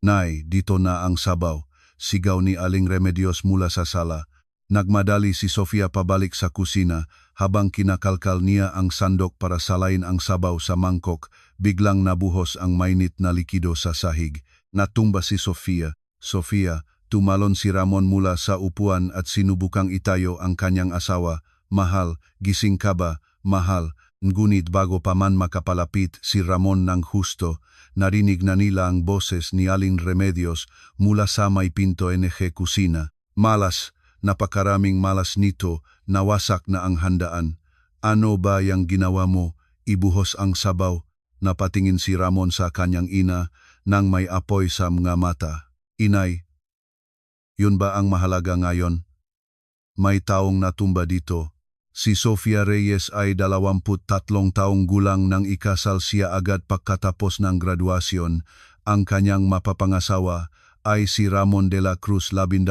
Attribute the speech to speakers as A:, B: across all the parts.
A: Nay, dito na ang sabaw, sigaw ni Aling Remedios mula sa sala. Nagmadali si Sofia pabalik sa kusina habang kinakalkal niya ang sandok para salain ang sabaw sa mangkok. Biglang nabuhos ang mainit na likido sa sahig. Natumba si Sofia. Sofia, tumalon si Ramon mula sa upuan at sinubukang itayo ang kanyang asawa. Mahal, gising ka ba? Mahal. Ngunit bago pa man makapalapit si Ramon ng husto, narinig na nila ang boses ni Aling Remedios mula sa may pinto NG kusina. Malas, napakaraming malas nito, nawasak na ang handaan. Ano ba yang ginawa mo? Ibuhos ang sabaw. Napatingin si Ramon sa kanyang ina nang may apoy sa mga mata. Inay, yun ba ang mahalaga ngayon? May taong natumba dito. Si Sofia Reyes ay 23 taong gulang nang ikasal siya agad pagkatapos ng graduasyon. Ang kanyang mapapangasawa ay si Ramon de la Cruz, 12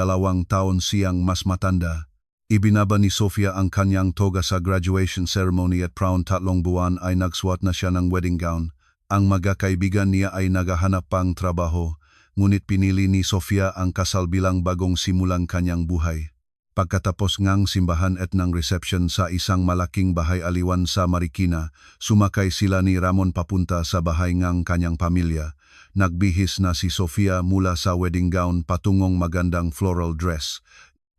A: taon siyang mas matanda. Ibinaba ni Sofia ang kanyang toga sa graduation ceremony at praon 3 buwan ay nagsuot na siya ng wedding gown. Ang magkakaibigan niya ay naghahanap pang trabaho, ngunit pinili ni Sofia ang kasal bilang bagong simulang kanyang buhay. Pagkatapos ngang simbahan at ng reception sa isang malaking bahay aliwan sa Marikina, sumakay sila ni Ramon papunta sa bahay ng kanyang pamilya. Nagbihis na si Sofia mula sa wedding gown patungong magandang floral dress.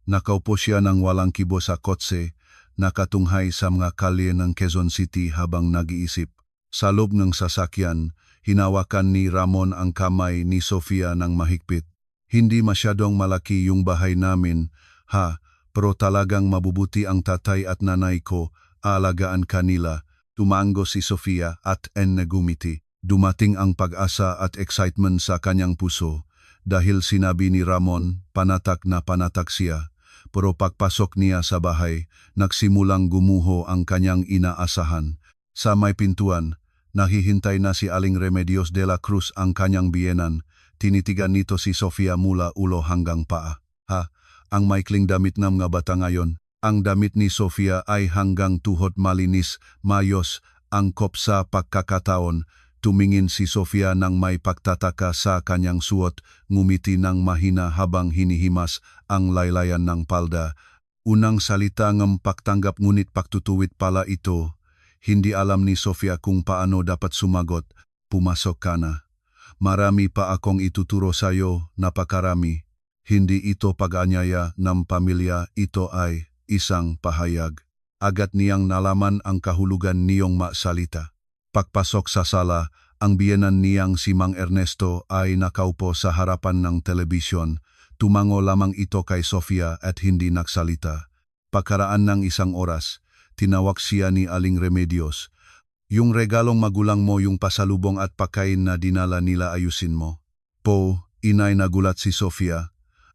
A: Nakaupo siya ng walang kibo sa kotse, nakatunghay sa mga kalye ng Quezon City habang nag-iisip. Sa loob ng sasakyan, hinawakan ni Ramon ang kamay ni Sofia ng mahigpit. Hindi masyadong malaki yung bahay namin, ha? Pero talagang mabubuti ang tatay at nanay ko, aalagaan kanila. Tumango si Sofia at nagumiti. Dumating ang pag-asa at excitement sa kanyang puso. Dahil sinabi ni Ramon, panatak na panatak siya. Pero pagpasok niya sa bahay, nagsimulang gumuho ang kanyang inaasahan. Sa may pintuan, nahihintay na si Aling Remedios de la Cruz ang kanyang biyenan. Tinitigan nito si Sofia mula ulo hanggang paa. Ha? Ang maikling damit ng mga bata ngayon. Ang damit ni Sofia ay hanggang tuhod malinis, mayos, angkop sa pagkakataon. Tumingin si Sofia nang may pagtataka sa kanyang suot, ngumiti ng mahina habang hinihimas ang laylayan ng palda. Unang salita ng pagtanggap ngunit pagtutuwid pala ito. Hindi alam ni Sofia kung paano dapat sumagot. Pumasok ka na. Marami pa akong ituturo sa'yo, napakarami. Hindi ito pag-anyaya ng pamilya, ito ay isang pahayag. Agad niyang nalaman ang kahulugan niyong masalita. Pagpasok sa sala, ang biyenan niyang si Mang Ernesto ay nakaupo sa harapan ng telebisyon. Tumango lamang ito kay Sofia at hindi nagsalita. Pagkaraan ng 1 oras, tinawag siya ni Aling Remedios. Yung regalong magulang mo, yung pasalubong at pagkain na dinala nila, ayusin mo. Po, inay, nagulat si Sofia.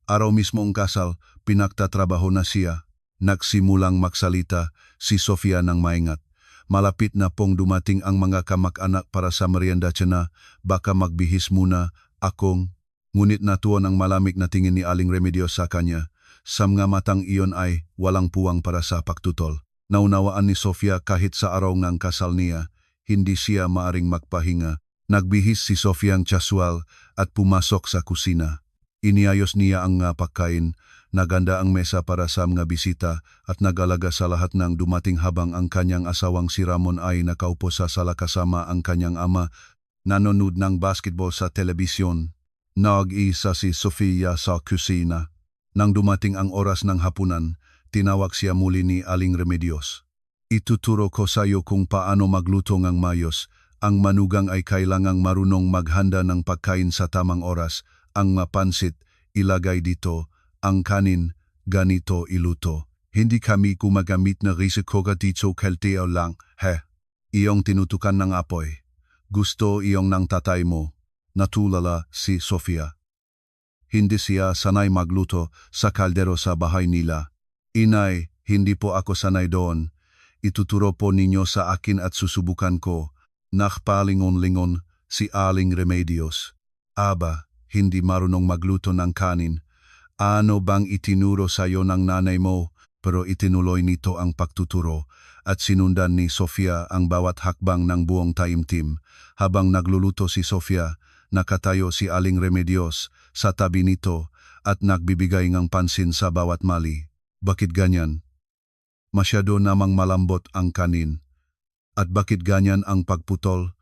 A: Araw mismo ang kasal, pinagtatrabaho na siya. Nagsimulang magsalita si Sofia ng maingat. Malapit na pong dumating ang mga kamag-anak para sa merienda tsena, baka magbihis muna akong. Ngunit natuon ang malamig na tingin ni Aling Remedios sa kanya. Sa mga matang iyon ay walang puwang para sa pagtutol. Naunawaan ni Sofia kahit sa araw ng kasal niya, hindi siya maaring magpahinga. Nagbihis si Sofia ang casual at pumasok sa kusina. Iniayos niya ang pagkain, naganda ang mesa para sa mga bisita at nagalaga sa lahat ng dumating habang ang kanyang asawang si Ramon ay nakaupo sa sala kasama ang kanyang ama, nanonood ng basketball sa telebisyon. Nag-iisa si Sofia sa kusina. Nang dumating ang oras ng hapunan, tinawag siya muli ni Aling Remedios. Ituturo ko sa iyo kung paano magluto ng mayos. Ang manugang ay kailangang marunong maghanda ng pagkain sa tamang oras. Ang mapansit, ilagay dito. Ang kanin, ganito iluto. Hindi kami gumagamit na risiko dito kalteo lang, he. Iyong tinutukan ng apoy. Gusto iyong ng tatay mo. Natulala si Sofia. Hindi siya sanay magluto sa kaldero sa bahay nila. Inay, hindi po ako sanay doon. Ituturo po ninyo sa akin at susubukan ko. Nakpalingon-lingon si Aling Remedios. Aba, hindi marunong magluto ng kanin. Ano bang itinuro sa iyo ng nanay mo? Pero itinuloy nito ang pagtuturo at sinundan ni Sofia ang bawat hakbang ng buong taimtim. Habang nagluluto si Sofia, nakatayo si Aling Remedios sa tabi nito at nagbibigay ng pansin sa bawat mali. Bakit ganyan? Masyado namang malambot ang kanin. At bakit ganyan ang pagputol?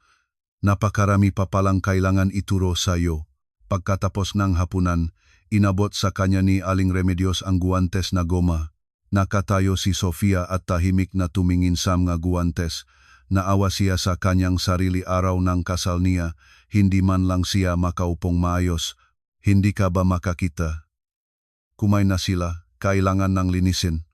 A: Napakarami pa palang kailangan ituro sa iyo. Pagkatapos ng hapunan, inabot sa kanya ni Aling Remedios ang guwantes na goma. Nakatayo si Sofia at tahimik na tumingin sa mga guwantes. Naawa siya sa kanyang sarili araw ng kasal niya, hindi man lang siya makaupong maayos. Hindi ka ba makakita? Kumain na sila, kailangan ng linisin.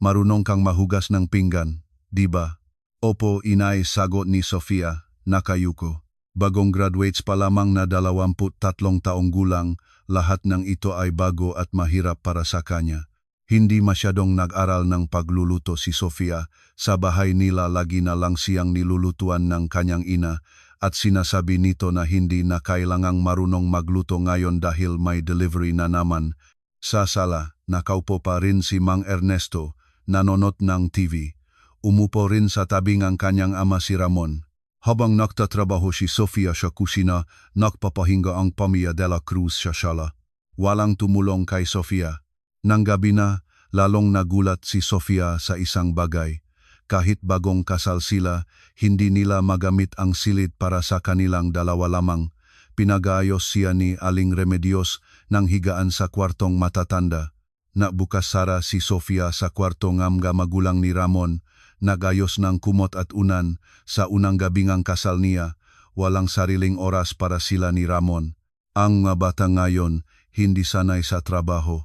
A: Marunong kang mahugas ng pinggan, di ba? Opo, inay, sagot ni Sofia, nakayuko. Bagong graduates pa lamang na 23 taong gulang, lahat ng ito ay bago at mahirap para sa kanya. Hindi masyadong nag-aral ng pagluluto si Sofia, sa bahay nila lagi na lang siyang nilulutuan ng kanyang ina at sinasabi nito na hindi na kailangang marunong magluto ngayon dahil may delivery na naman. Sa sala, nakaupo pa rin si Mang Ernesto, nanonood ng TV. Umupo rin sa tabi ng kanyang ama si Ramon. Habang nagtatrabaho si Sofia sa kusina, nagpapahinga ang pamilya de la Cruz sa sala. Walang tumulong kay Sofia. Nang gabi na, lalong nagulat si Sofia sa isang bagay. Kahit bagong kasal sila, hindi nila magamit ang silid para sa kanilang dalawa lamang. Pinag-aayos siya ni Aling Remedios ng higaan sa kwartong matatanda. Nabukas sara si Sofia sa kwarto ng mga magulang ni Ramon. Nagayos ng kumot at unan sa unang gabing ang kasal niya. Walang sariling oras para sila ni Ramon. Ang mga bata ngayon, hindi sanay sa trabaho.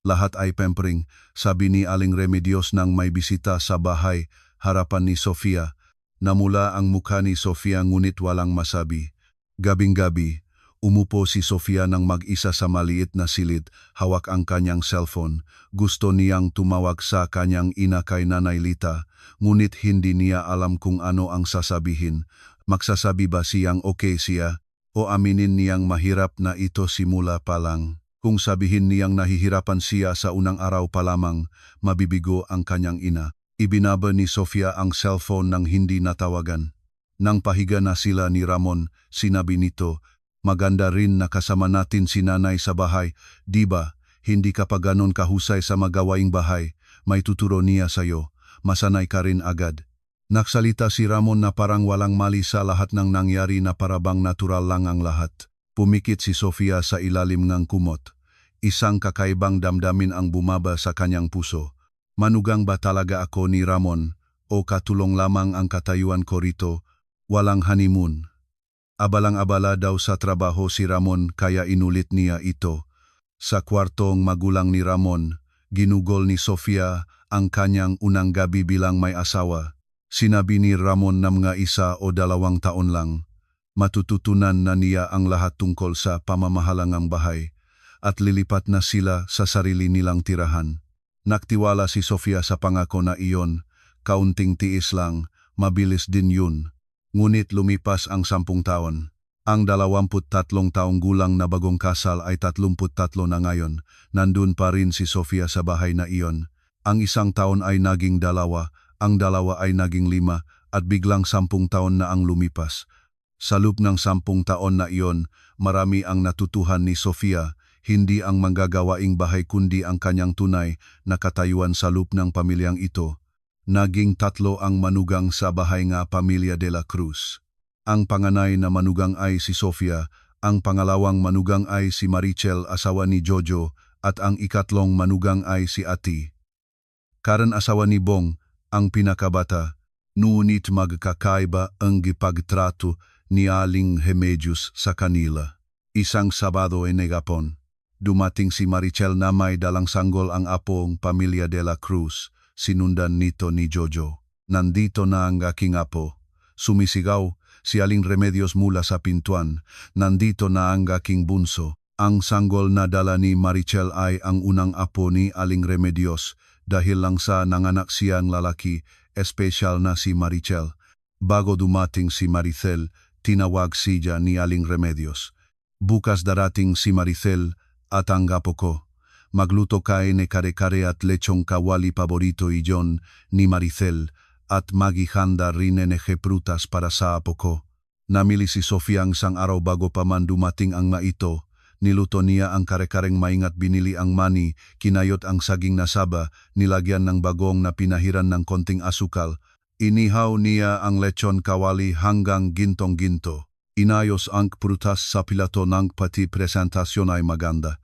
A: Lahat ay pampering, sabi ni Aling Remedios nang may bisita sa bahay, harapan ni Sofia. Namula ang mukha ni Sofia ngunit walang masabi. Gabing-gabi, umupo si Sofia nang mag-isa sa maliit na silid, hawak ang kanyang cellphone. Gusto niyang tumawag sa kanyang ina kay Nanay Lita, ngunit hindi niya alam kung ano ang sasabihin. Magsasabi ba siyang okay siya, o aminin niyang mahirap na ito simula pa lang? Kung sabihin niyang nahihirapan siya sa unang araw pa lamang, mabibigo ang kanyang ina. Ibinaba ni Sofia ang cellphone nang hindi natawagan. Nang pahiga na sila ni Ramon, sinabi nito, maganda rin na kasama natin si nanay sa bahay, di ba? Hindi ka pa ganon kahusay sa magawaing bahay, may tuturo niya sa'yo, masanay ka rin agad. Nagsalita si Ramon na parang walang mali sa lahat ng nangyari na parabang natural lang ang lahat. Pumikit si Sofia sa ilalim ng kumot. Isang kakaibang damdamin ang bumaba sa kanyang puso. Manugang ba talaga ako ni Ramon o katulong lamang ang katayuan ko rito? Walang honeymoon. Abalang-abala daw sa trabaho si Ramon kaya inulit niya ito. Sa kwartong magulang ni Ramon, ginugol ni Sofia ang kanyang unang gabi bilang may asawa. Sinabi ni Ramon na mga 1 o 2 taon lang. Matututunan na niya ang lahat tungkol sa pamamahalang bahay at lilipat na sila sa sarili nilang tirahan. Naktiwala si Sofia sa pangako na iyon, kaunting tiis lang, mabilis din yun. Ngunit lumipas ang 10 taon. Ang 23 taong gulang na bagong kasal ay 33 na ngayon. Nandun pa rin si Sofia sa bahay na iyon. Ang 1 taon ay naging 2, ang 2 ay naging 5, at biglang 10 taon na ang lumipas. Sa loob ng 10 taon na iyon, marami ang natutuhan ni Sofia, hindi ang manggagawaing bahay kundi ang kanyang tunay na katayuan sa loob ng pamilyang ito. Naging 3 ang manugang sa bahay nga pamilya de la Cruz. Ang panganay na manugang ay si Sofia, ang pangalawang manugang ay si Marichel, asawa ni Jojo, at ang ikatlong manugang ay si Ati. Karen, asawa ni Bong, ang pinakabata, ngunit magkakaiba ang gipagtrato ni Aling Remedios sa kanila. Isang Sabado ay negapon. Dumating si Marichel na may dalang sanggol ang apong pamilya de la Cruz, sinundan nito ni Jojo. Nandito na ang aking apo. Sumisigaw si Aling Remedios mula sa pintuan. Nandito na ang aking bunso. Ang sanggol na dala ni Marichel ay ang unang apo ni Aling Remedios dahil lang sa nanganak siyang lalaki, espesyal na si Marichel. Bago dumating si Maricel, tinawag siya ni Aling Remedios. Bukas darating si Maricel at ang apo ko. Magluto kain ni kare-kare at lechong kawali paborito iyon ni Maricel at maghihanda rin ng prutas para sa apo ko. Namili si Sofia ang isang araw bago pa man dumating ang maito. Niluto niya ang kare-kareng maingat, binili ang mani, kinayot ang saging na saba, nilagyan ng bagong na pinahiran ng konting asukal. Inihaw niya ang lechon kawali hanggang gintong-ginto. Inayos ang prutas sa pilato ng pati presentasyon ay maganda.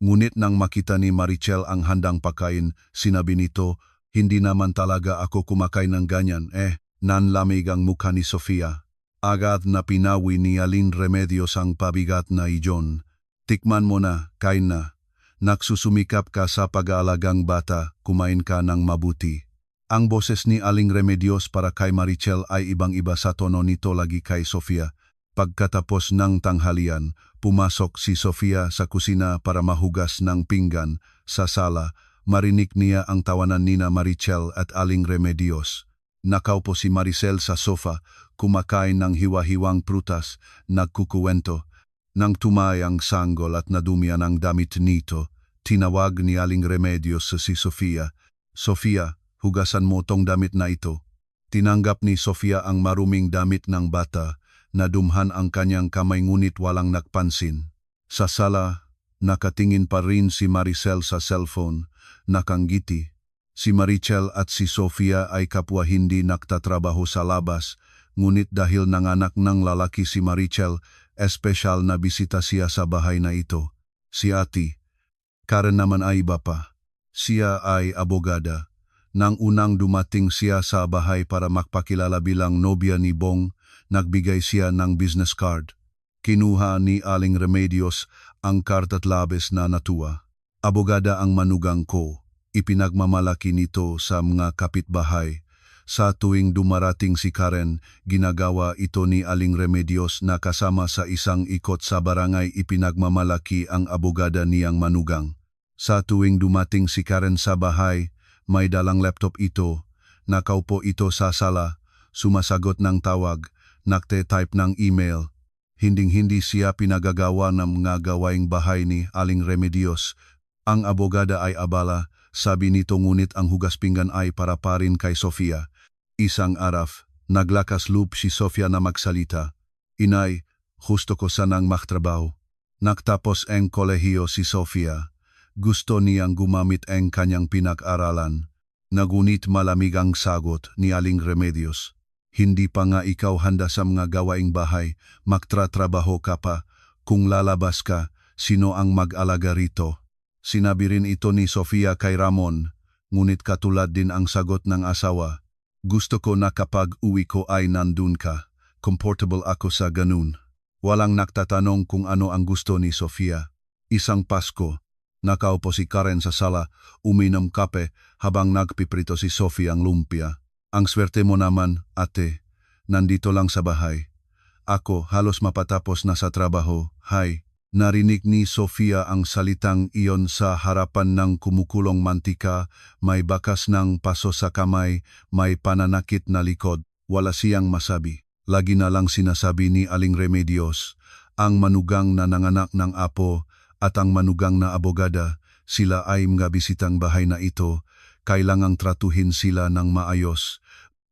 A: Ngunit nang makita ni Marichel ang handang pagkain, sinabi nito, "Hindi naman talaga ako kumakain ng ganyan." Nanlamig ang mukha ni Sofia. Agad na pinawi ni Aling Remedios ang pabigat na iyon. "Tikman mo na, kain na. Nagsusumikap ka sa pag-aalagang bata, kumain ka ng mabuti." Ang boses ni Aling Remedios para kay Marichel ay ibang-iba sa tono nito lagi kay Sofia. Pagkatapos ng tanghalian, pumasok si Sofia sa kusina para mahugas ng pinggan. Sa sala, marinig niya ang tawanan nina Marichel at Aling Remedios. Nakaupo si Maricel sa sofa, kumakain ng hiwa-hiwang prutas, nagkukuwento. Nang tumay ang sanggol at nadumian ang damit nito, tinawag ni Aling Remedios si Sofia. "Sofia, hugasan mo tong damit na ito." Tinanggap ni Sofia ang maruming damit ng bata, nadumhan ang kanyang kamay ngunit walang nagpansin. Sa sala, nakatingin pa rin si Maricel sa cellphone, nakangiti. Si Marichel at si Sofia ay kapwa hindi nagtatrabaho sa labas, ngunit dahil nanganak ng lalaki si Marichel, espesyal na bisita siya sa bahay na ito. Si Ate Karen naman ay iba pa. Siya ay abogada. Nang unang dumating siya sa bahay para magpakilala bilang nobya ni Bong, nagbigay siya ng business card. Kinuha ni Aling Remedios ang card at labis na natuwa. "Abogada ang manugang ko." Ipinagmamalaki nito sa mga kapitbahay. Sa tuwing dumarating si Karen, ginagawa ito ni Aling Remedios na kasama sa isang ikot sa barangay, ipinagmamalaki ang abogada niyang manugang. Sa tuwing dumating si Karen sa bahay, may dalang laptop ito. Nakaupo ito sa sala, sumasagot ng tawag, nagte-type ng email. Hinding-hindi siya pinagagawa ng mga gawaing bahay ni Aling Remedios. Ang abogada ay abala, sabi nito, ngunit ang hugas pinggan ay para pa rin kay Sofia. Isang araw, naglakas loob si Sofia na magsalita. "Inay, gusto ko sanang magtrabaho." Nagtapos ang kolehiyo si Sofia. Gusto niyang gumamit ang kanyang pinag-aralan. Nagunit malamig ang sagot ni Aling Remedios. "Hindi pa nga ikaw handa sa mga gawaing bahay, magtratrabaho ka pa. Kung lalabas ka, sino ang mag-alaga rito?" Sinabi rin ito ni Sofia kay Ramon, ngunit katulad din ang sagot ng asawa. "Gusto ko na kapag uwi ko ay nandun ka. Comfortable ako sa ganun." Walang nagtatanong kung ano ang gusto ni Sofia. Isang Pasko, nakaupo si Karen sa sala, uminom kape habang nagpiprito si Sofia ang lumpia. "Ang swerte mo naman, ate. Nandito lang sa bahay. Ako halos mapatapos na sa trabaho." "Hay." Narinig ni Sofia ang salitang iyon sa harapan ng kumukulong mantika, may bakas ng paso sa kamay, may pananakit na likod. Wala siyang masabi. Lagi na lang sinasabi ni Aling Remedios, ang manugang na nanganak ng apo at ang manugang na abogada, sila ay mga bisitang bahay na ito, kailangang tratuhin sila ng maayos.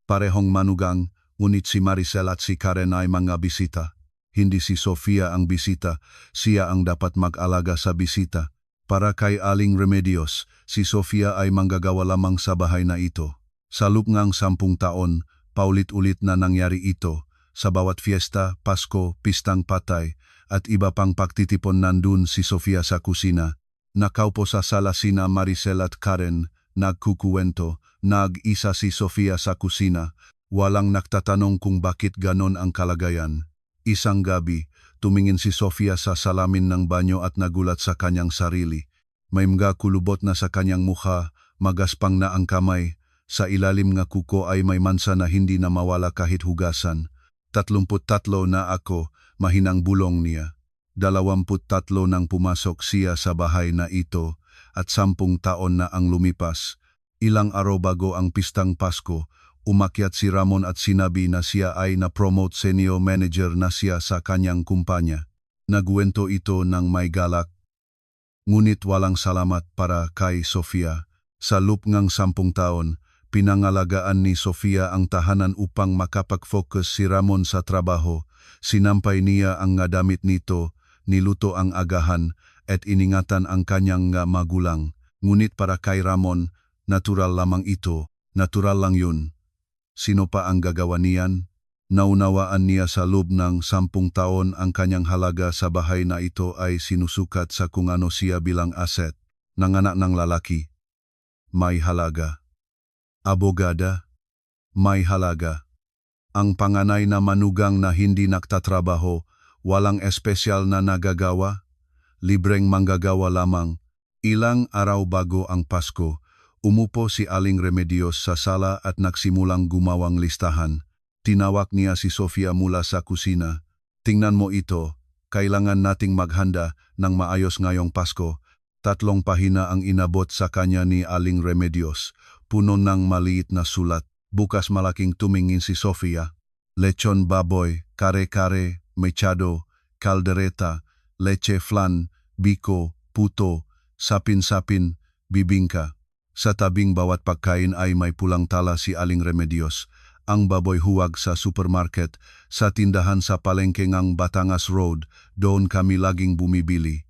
A: Parehong manugang, ngunit si Maricel at si Karen ay mga bisita. Hindi si Sofia ang bisita, siya ang dapat mag-alaga sa bisita. Para kay Aling Remedios, si Sofia ay manggagawa lamang sa bahay na ito. Sa loob ng 10 taon, paulit-ulit na nangyari ito. Sa bawat fiesta, Pasko, pistang patay, at iba pang pagtitipon, nandun si Sofia sa kusina. Nakaupo sa sala sina Maricel at Karen, nagkukuwento, nag-isa si Sofia sa kusina. Walang nagtatanong kung bakit ganon ang kalagayan. Isang gabi, tumingin si Sofia sa salamin ng banyo at nagulat sa kanyang sarili. May mga kulubot na sa kanyang mukha, magaspang na ang kamay. Sa ilalim ng kuko ay may mansa na hindi na mawala kahit hugasan. 33 na ako, mahinang bulong niya. 23 nang pumasok siya sa bahay na ito at 10 taon na ang lumipas. Ilang araw bago ang pistang Pasko, umakyat si Ramon at sinabi na siya ay na-promote senior manager na siya sa kanyang kumpanya. Nagwento ito ng may galak. Ngunit walang salamat para kay Sofia. Sa loob ng 10 taon, pinangalagaan ni Sofia ang tahanan upang makapag-focus si Ramon sa trabaho. Sinampay niya ang nga damit nito, niluto ang agahan, at iningatan ang kanyang nga magulang. Ngunit para kay Ramon, natural lamang ito, natural lang yun. Sino pa ang gagawa niyan? Naunawaan niya sa loob ng 10 taon ang kanyang halaga sa bahay na ito ay sinusukat sa kung ano siya bilang asset. Nanganak ng lalaki, may halaga. Abogada, may halaga. Ang panganay na manugang na hindi nagtatrabaho, walang espesyal na nagagawa, libreng manggagawa lamang. Ilang araw bago ang Pasko, umupo si Aling Remedios sa sala at nagsimulang gumawang listahan. Tinawag niya si Sofia mula sa kusina. Tingnan mo ito, kailangan nating maghanda ng maayos ngayong Pasko. 3 pahina ang inabot sa kanya ni Aling Remedios, puno ng maliit na sulat. Bukas malaking tumingin si Sofia. Lechon baboy, kare-kare, mechado, caldereta, leche flan, biko, puto, sapin-sapin, bibingka. Sa tabing bawat pagkain ay may pulang tala si Aling Remedios. Ang baboy huwag sa supermarket, sa tindahan sa palengke ng Batangas Road, doon kami laging bumibili.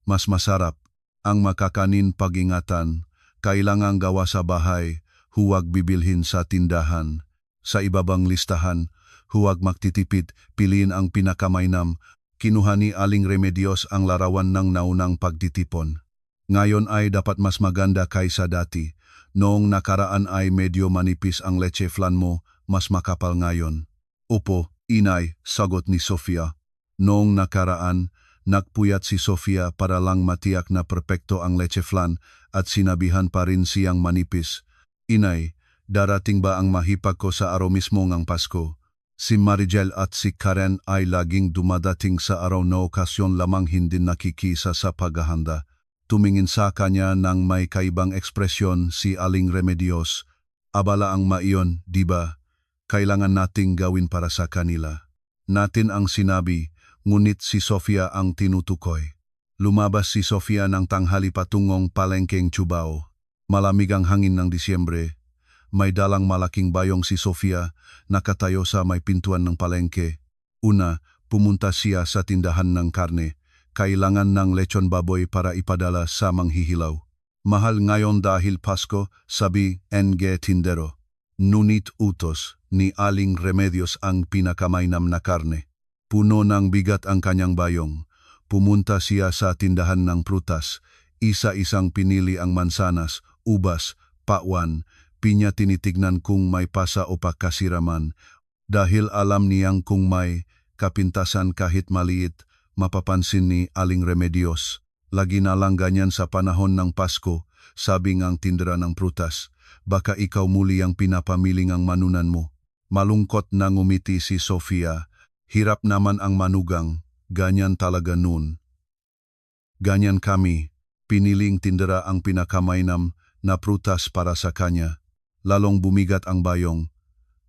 A: Mas masarap, ang makakanin pag-ingatan, kailangang gawa sa bahay, huwag bibilhin sa tindahan. Sa ibabang listahan, huwag magtitipid, piliin ang pinakamainam. Kinuha ni Aling Remedios ang larawan ng naunang pagtitipon. Ngayon ay dapat mas maganda kaysa dati. Noong nakaraan ay medyo manipis ang leche flan mo, mas makapal ngayon. Opo, inay, sagot ni Sofia. Noong nakaraan, nagpuyat si Sofia para lang matiyak na perpekto ang leche flan at sinabihan pa rin siyang manipis. Inay, darating ba ang mahipag ko sa araw mismo ng Pasko? Si Marigel at si Karen ay laging dumadating sa araw na okasyon lamang hindi nakikisa sa paghahanda. Tumingin sa kanya ng may kaibang ekspresyon si Aling Remedios. Abala ang maiyon, di ba? Kailangan nating gawin para sa kanila. Natin ang sinabi, ngunit si Sofia ang tinutukoy. Lumabas si Sofia ng tanghali patungong palengkeng Cubao. Malamig ang hangin ng Disyembre. May dalang malaking bayong si Sofia, nakatayo sa may pintuan ng palengke. Una, pumunta siya sa tindahan ng karne. Kailangan ng lechon baboy para ipadala sa manghihilaw. Mahal ngayon dahil Pasko, sabi NG Tindero. Nunit utos ni Aling Remedios ang pinakamainam na karne. Puno ng bigat ang kanyang bayong. Pumunta siya sa tindahan ng prutas. Isa-isang pinili ang mansanas, ubas, pakwan. Pinya tinitignan kung may pasa o pakasiraman. Dahil alam niyang kung may kapintasan kahit maliit, mapapansin ni Aling Remedios. Lagi na lang ganyan sa panahon ng Pasko, sabi ngang tindera ng prutas. Baka ikaw muli ang pinapamiling ang manunan mo. Malungkot na ngumiti si Sofia. Hirap naman ang manugang, ganyan talaga nun. Ganyan kami, piniling tindera ang pinakamainam na prutas para sa kanya. Lalong bumigat ang bayong.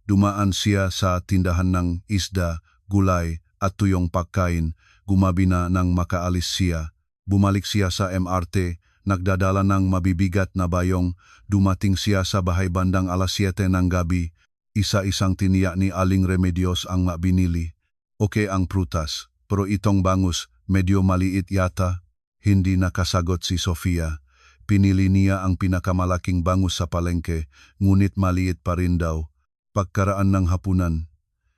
A: Dumaan siya sa tindahan ng isda, gulay at tuyong pagkain. Gumabi na nang makaalis siya. Bumalik siya sa MRT, nagdadala ng mabibigat na bayong. Dumating siya sa bahay bandang 7:00 ng gabi. Isa-isang tiniyak ni Aling Remedios ang binili. Okay ang prutas, pero itong bangus, medyo maliit yata. Hindi nakasagot si Sofia. Pinili niya ang pinakamalaking bangus sa palengke, ngunit maliit pa rin daw. Pagkaraan ng hapunan,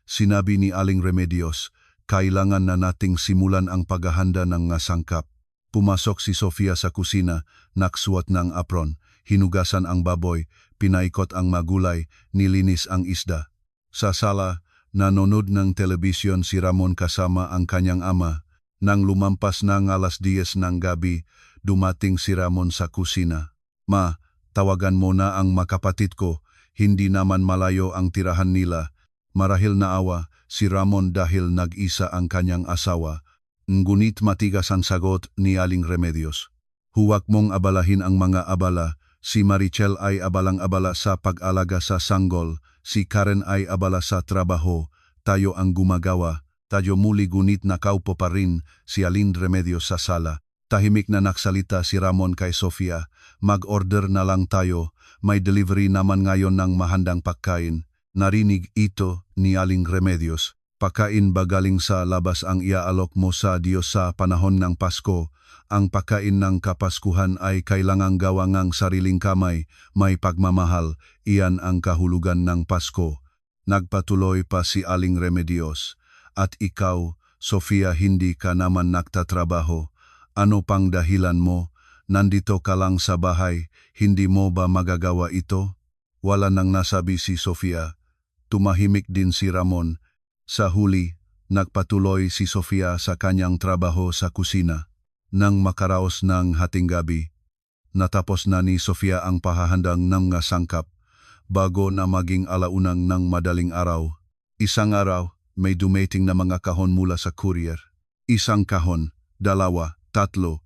A: sinabi ni Aling Remedios, kailangan na nating simulan ang paghahanda ng sangkap. Pumasok si Sofia sa kusina, naksuot ng apron, hinugasan ang baboy, pinaikot ang magulay, nilinis ang isda. Sa sala, nanonood ng telebisyon si Ramon kasama ang kanyang ama. Nang lumampas ng 10:00 ng gabi, dumating si Ramon sa kusina. Ma, tawagan mo na ang makapatid ko, hindi naman malayo ang tirahan nila. Marahil naawa si Ramon dahil nag-isa ang kanyang asawa. Ngunit matigas ang sagot ni Aling Remedios. Huwag mong abalahin ang mga abala. Si Marichel ay abalang-abala sa pag-alaga sa sanggol. Si Karen ay abala sa trabaho. Tayo ang gumagawa. Tayo muli gunit nakaupo pa rin si Aling Remedios sa sala. Tahimik na naksalita si Ramon kay Sofia. Mag-order na lang tayo. May delivery naman ngayon ng mahandang pagkain. Narinig ito ni Aling Remedios. Pakain ba galing sa labas ang iaalok mo sa Diyos sa panahon ng Pasko? Ang pagkain ng Kapaskuhan ay kailangang gawa ng sariling kamay, may pagmamahal, iyan ang kahulugan ng Pasko. Nagpatuloy pa si Aling Remedios. At ikaw, Sofia, hindi ka naman nagtatrabaho. Ano pang dahilan mo? Nandito ka lang sa bahay, hindi mo ba magagawa ito? Wala nang nasabi si Sofia. Tumahimik din si Ramon. Sa huli, nagpatuloy si Sofia sa kanyang trabaho sa kusina. Nang makaraos ng hating gabi, natapos na ni Sofia ang pahahandang ng mga sangkap bago na maging alaunang ng madaling araw. Isang araw, may dumating na mga kahon mula sa courier. Isang kahon, 2, 3, 4.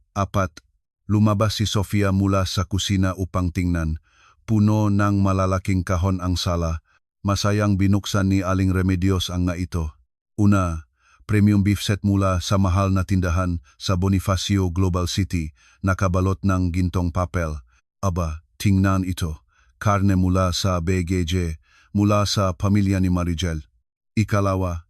A: Lumabas si Sofia mula sa kusina upang tingnan. Puno ng malalaking kahon ang sala. Masayang binuksan ni Aling Remedios ang nga ito. Una, premium beef set mula sa mahal na tindahan sa Bonifacio Global City, nakabalot ng gintong papel. Aba, tingnan ito. Karne mula sa BGJ, mula sa pamilya ni Marigel. Ikalawa,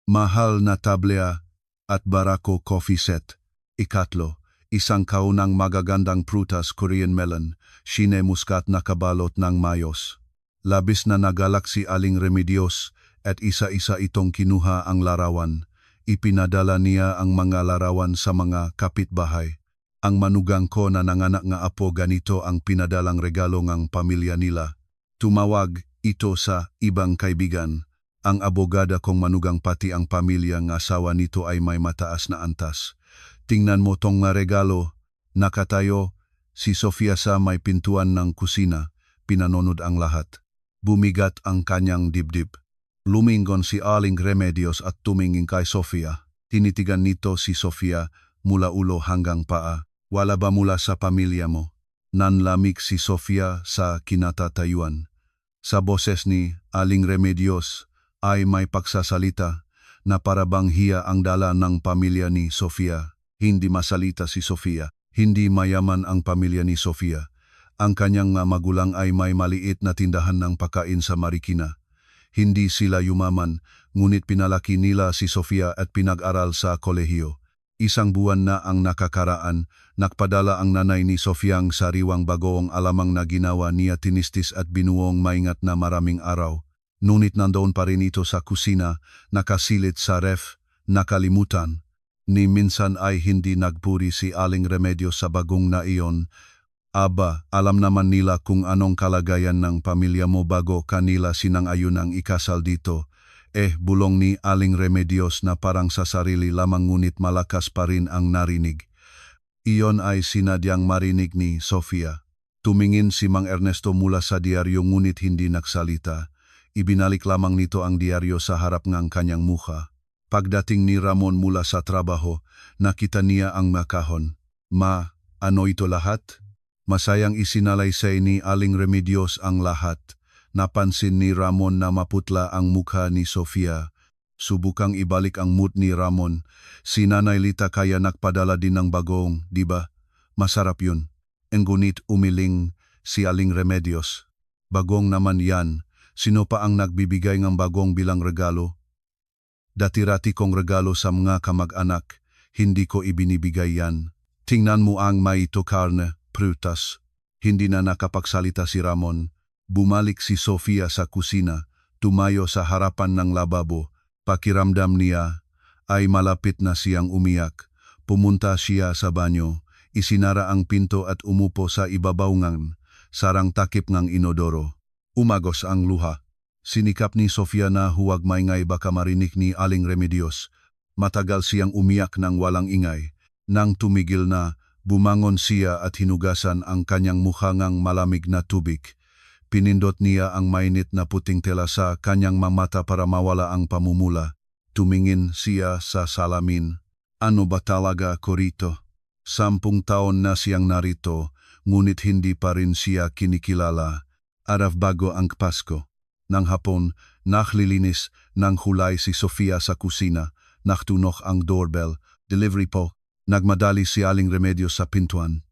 A: mahal na tablea at barako coffee set. Ikatlo, isang kaunang magagandang prutas Korean melon, sine muscat na kabalot ng mayos. Labis na nagalak si Aling Remedios at isa-isa itong kinuha ang larawan. Ipinadala niya ang mga larawan sa mga kapitbahay. Ang manugang ko na nanganak nga apo ganito ang pinadalang regalo ng pamilya nila. Tumawag ito sa ibang kaibigan. Ang abogada kong manugang pati ang pamilya ng asawa nito ay may mataas na antas. Tingnan mo tong nga regalo. Nakatayo si Sofia sa may pintuan ng kusina. Pinanonod ang lahat. Bumigat ang kanyang dibdib. Lumingon si Aling Remedios at tumingin kay Sofia. Tinitigan nito si Sofia mula ulo hanggang paa. Wala ba mula sa pamilya mo? Nanlamig si Sofia sa kinatatayuan. Sa boses ni Aling Remedios ay may pagsasalita na parabang hiya ang dala ng pamilya ni Sofia. Hindi masalita si Sofia. Hindi mayaman ang pamilya ni Sofia. Ang kanyang magulang ay may maliit na tindahan ng pagkain sa Marikina. Hindi sila yumaman, ngunit pinalaki nila si Sofia at pinag-aral sa kolehiyo. Isang buwan na ang nakakaraan, nakpadala ang nanay ni Sofiang sariwang bagoong alamang na ginawa niya tinistis at binuong maingat na maraming araw. Ngunit nandoon pa rin ito sa kusina, nakasilid sa ref, nakalimutan. Ni minsan ay hindi nagpuri si Aling Remedios sa bagong na iyon. Aba, alam naman nila kung anong kalagayan ng pamilya mo bago kanila sinang-ayon ang ikasal dito. Bulong ni Aling Remedios na parang sa sarili lamang ngunit malakas pa rin ang narinig. Iyon ay sinadyang marinig ni Sofia. Tumingin si Mang Ernesto mula sa diaryo ngunit hindi nagsalita. Ibinalik lamang nito ang diaryo sa harap ng kanyang mukha. Pagdating ni Ramon mula sa trabaho, nakita niya ang makahon. Ma, ano ito lahat? Masayang isinalaysay ni Aling Remedios ang lahat. Napansin ni Ramon na maputla ang mukha ni Sofia. Subukang ibalik ang mood ni Ramon. Si Nanay Lita kaya nagpadala din ng bagong, di ba? Masarap yun. Ngunit umiling si Aling Remedios. Bagong naman yan. Sino pa ang nagbibigay ng bagong bilang regalo? Dati-rati kong regalo sa mga kamag-anak. Hindi ko ibinibigay yan. Tingnan mo ang may ito karne. Prutas. Hindi na nakapagsalita si Ramon. Bumalik si Sofia sa kusina, tumayo sa harapan ng lababo. Pakiramdam niya ay malapit na siyang umiyak. Pumunta siya sa banyo, isinara ang pinto at umupo sa ibabaw ng sarang takip ng inodoro. Umagos ang luha. Sinikap ni Sofia na huwag maingay baka marinig ni Aling Remedios. Matagal siyang umiyak ng walang ingay. Nang tumigil na, bumangon siya at hinugasan ang kanyang mukha ng malamig na tubig. Pinindot niya ang mainit na puting tela sa kanyang mamata para mawala ang pamumula. Tumingin siya sa salamin. Ano ba talaga ko rito? 10 taon na siyang narito, ngunit hindi pa rin siya kinikilala. Araw bago ang Pasko. Nang hapon, naglilinis ng hulay si Sofia sa kusina. Naktunok ang doorbell. Delivery po. Nagmadali si Aling Remedios sa pintuan.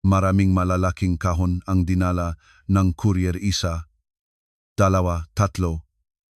A: Maraming malalaking kahon ang dinala ng courier 1, 2, 3,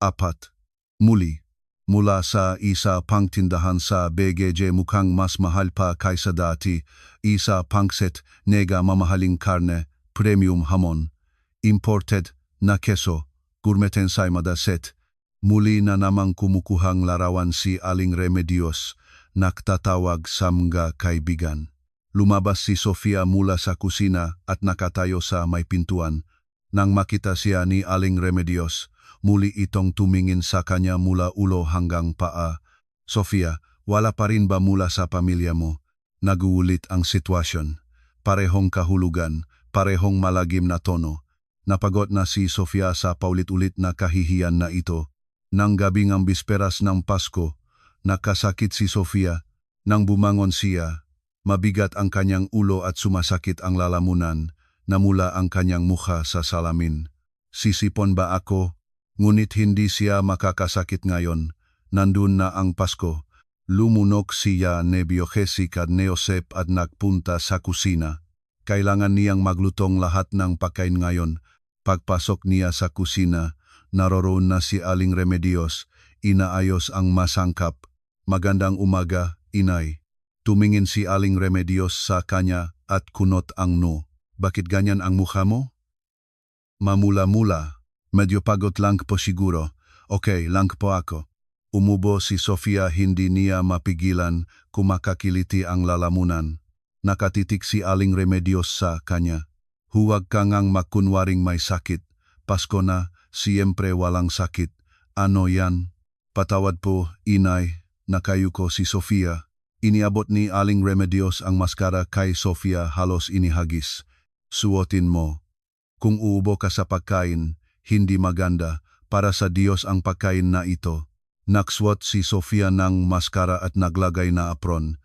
A: 4. Muli, Mula sa isa pang tindahan sa BGJ mukhang mas mahal pa kaysa dati, isa pang set, nega mamahaling karne, premium hamon, imported na keso, gourmet ensaymada set. Muli na namang kumukuhang larawan si Aling Remedios, nagtatawag sa mga kaibigan. Lumabas si Sofia mula sa kusina at nakatayo sa may pintuan. Nang makita siya ni Aling Remedios, muli itong tumingin sa kanya mula ulo hanggang paa. Sofia, wala pa rin ba mula sa pamilya mo? Naguulit ang sitwasyon. Parehong kahulugan, parehong malagim na tono. Napagod na si Sofia sa paulit-ulit na kahihiyan na ito. Nang gabing ang bisperas ng Pasko, nakasakit si Sofia. Nang bumangon siya, mabigat ang kanyang ulo at sumasakit ang lalamunan. Namula ang kanyang mukha sa salamin. Sisipon ba ako? Ngunit hindi siya makakasakit ngayon. Nandun na ang Pasko. Lumunok siya nebyo Jessica at Neosep at nagpunta sa kusina. Kailangan niyang maglutong lahat ng pagkain ngayon. Pagpasok niya sa kusina, naroroon na si Aling Remedios. Inaayos ang masangkap. Magandang umaga, inay. Tumingin si Aling Remedios sa kanya at kunot ang no. Bakit ganyan ang mukha mo? Mamula-mula. Medyo pagod lang po siguro. Okay, lang po ako. Umubo si Sofia, hindi niya mapigilan, kumakakiliti ang lalamunan. Nakatitik si Aling Remedios sa kanya. Huwag ka ngang makunwaring may sakit. Pasko na, siyempre walang sakit. Ano yan? Patawad po, inay. Nakayuko si Sofia. Iniabot ni Aling Remedios ang maskara kay Sofia, halos inihagis. Suotin mo. Kung uubo ka sa pagkain, hindi maganda. Para sa Diyos ang pagkain na ito. Naksuot si Sofia ng maskara at naglagay na apron.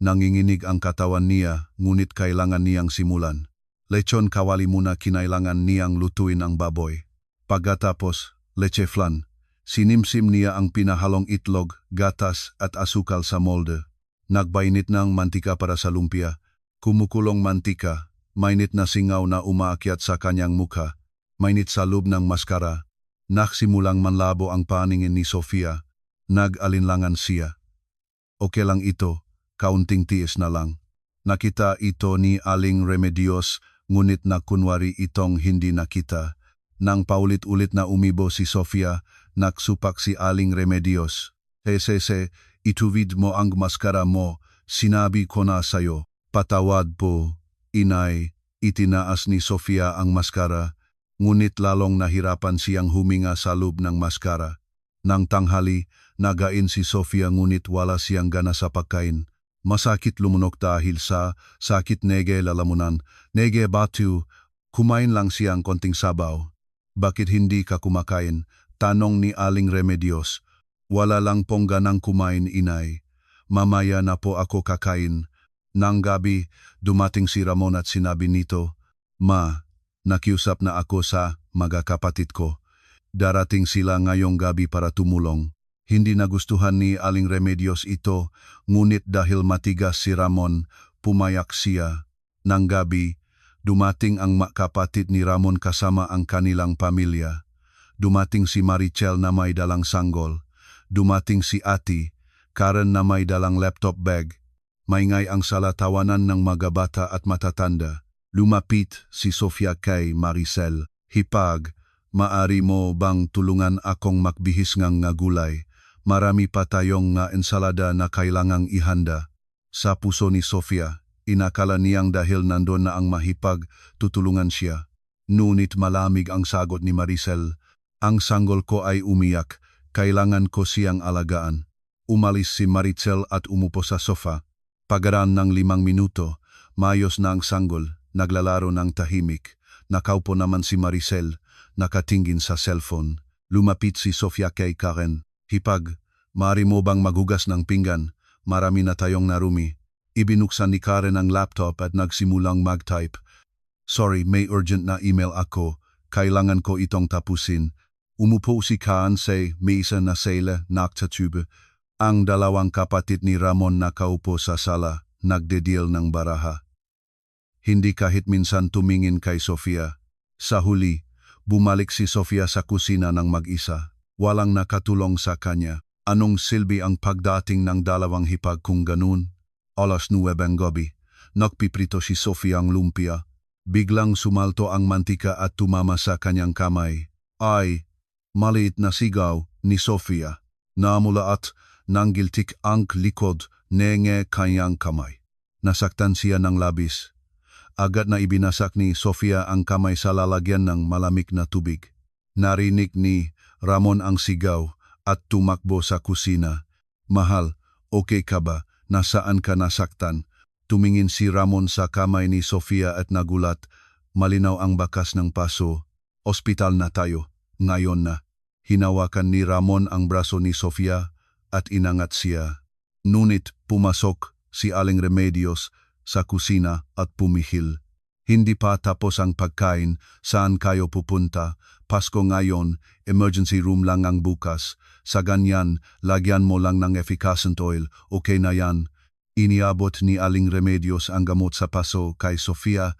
A: Nanginginig ang katawan niya, ngunit kailangan niyang simulan. Lechon kawali muna, kinailangan niyang lutuin ang baboy. Pagkatapos, leche flan. Sinimsim niya ang pinahalong itlog, gatas at asukal sa molde. Nagbainit ng mantika para sa lumpia. Kumukulong mantika. Mainit na singaw na umaakyat sa kanyang mukha. Mainit sa loob ng maskara. Naksimulang manlabo ang paningin ni Sofia. Nag-alinlangan siya. Okay lang ito, kaunting tiis na lang. Nakita ito ni Aling Remedios, ngunit na kunwari itong hindi nakita. Nang paulit-ulit na umibo si Sofia, nagsupak si Aling Remedios. Sese, ituwid mo ang maskara mo, sinabi ko na sayo. Patawad po. Inay, itinaas ni Sofia ang maskara, ngunit lalong nahirapan siyang huminga sa loob ng maskara. Nang tanghali, nagain si Sofia ngunit wala siyang gana sa pagkain. Masakit lumunok dahil sa sakit nege lalamunan. Nege batu, kumain lang siyang konting sabaw. Bakit hindi ka kumakain? Tanong ni Aling Remedios. Wala lang pong ganang kumain, inay. Mamaya na po ako kakain. Nang gabi, dumating si Ramon at sinabi nito, Ma, nakiusap na ako sa mga kapatid ko. Darating sila ngayong gabi para tumulong. Hindi nagustuhan ni Aling Remedios ito, ngunit dahil matigas si Ramon, pumayak siya. Nang gabi, dumating ang kapatid ni Ramon kasama ang kanilang pamilya. Dumating si Marichel na may dalang sanggol. Dumating si Ati, Karen na may dalang laptop bag. Maingay ang salatawanan ng mga bata at matatanda. Lumapit si Sofia kay Maricel. Hipag, maari mo bang tulungan akong makbihis ngang nga gulay? Marami pa tayong nga ensalada na kailangang ihanda. Sa puso ni Sofia, inakala niyang dahil nandun na ang mahipag, tutulungan siya. Ngunit malamig ang sagot ni Maricel. Ang sanggol ko ay umiyak, kailangan ko siyang alagaan. Umalis si Maricel at umupo sa sofa. Pagkaraan ng 5 minuto, mayos na ang sanggol, naglalaro ng tahimik. Nakaupo naman si Maricel, nakatingin sa cellphone. Lumapit si Sofia kay Karen. Hipag, maaari mo bang maghugas ng pinggan? Marami na tayong narumi. Ibinuksan ni Karen ang laptop at nagsimulang mag-type. Sorry, may urgent na email ako. Kailangan ko itong tapusin. Umupo si Karen sa mesa na sala, nagtatube. Ang dalawang kapatid ni Ramon nakaupo sa sala, nagdedeal ng baraha. Hindi kahit minsan tumingin kay Sofia. Sa huli, bumalik si Sofia sa kusina ng mag-isa. Walang nakatulong sa kanya. Anong silbi ang pagdating ng dalawang hipag kung ganun? Alas 9 gabi, nagpiprito si Sofia ang lumpia. Biglang sumalto ang mantika at tumama sa kanyang kamay. Ay, maliit na sigaw ni Sofia. Namula at nanggiltik ang likod nenge kanyang kamay. Nasaktan siya ng labis. Agad na ibinasak ni Sofia ang kamay sa lalagyan ng malamig na tubig. Narinig ni Ramon ang sigaw at tumakbo sa kusina. Mahal, okay ka ba? Nasaan ka nasaktan? Tumingin si Ramon sa kamay ni Sofia at nagulat. Malinaw ang bakas ng paso. Ospital na tayo. Ngayon na. Hinawakan ni Ramon ang braso ni Sofia at inangat siya. Ngunit pumasok si Aling Remedios sa kusina at pumihil. Hindi pa tapos ang pagkain, saan kayo pupunta? Pasko ngayon, emergency room lang ang bukas. Sa ganyan, lagyan mo lang ng efficacent oil, okay na yan. Iniabot ni Aling Remedios ang gamot sa paso kay Sofia.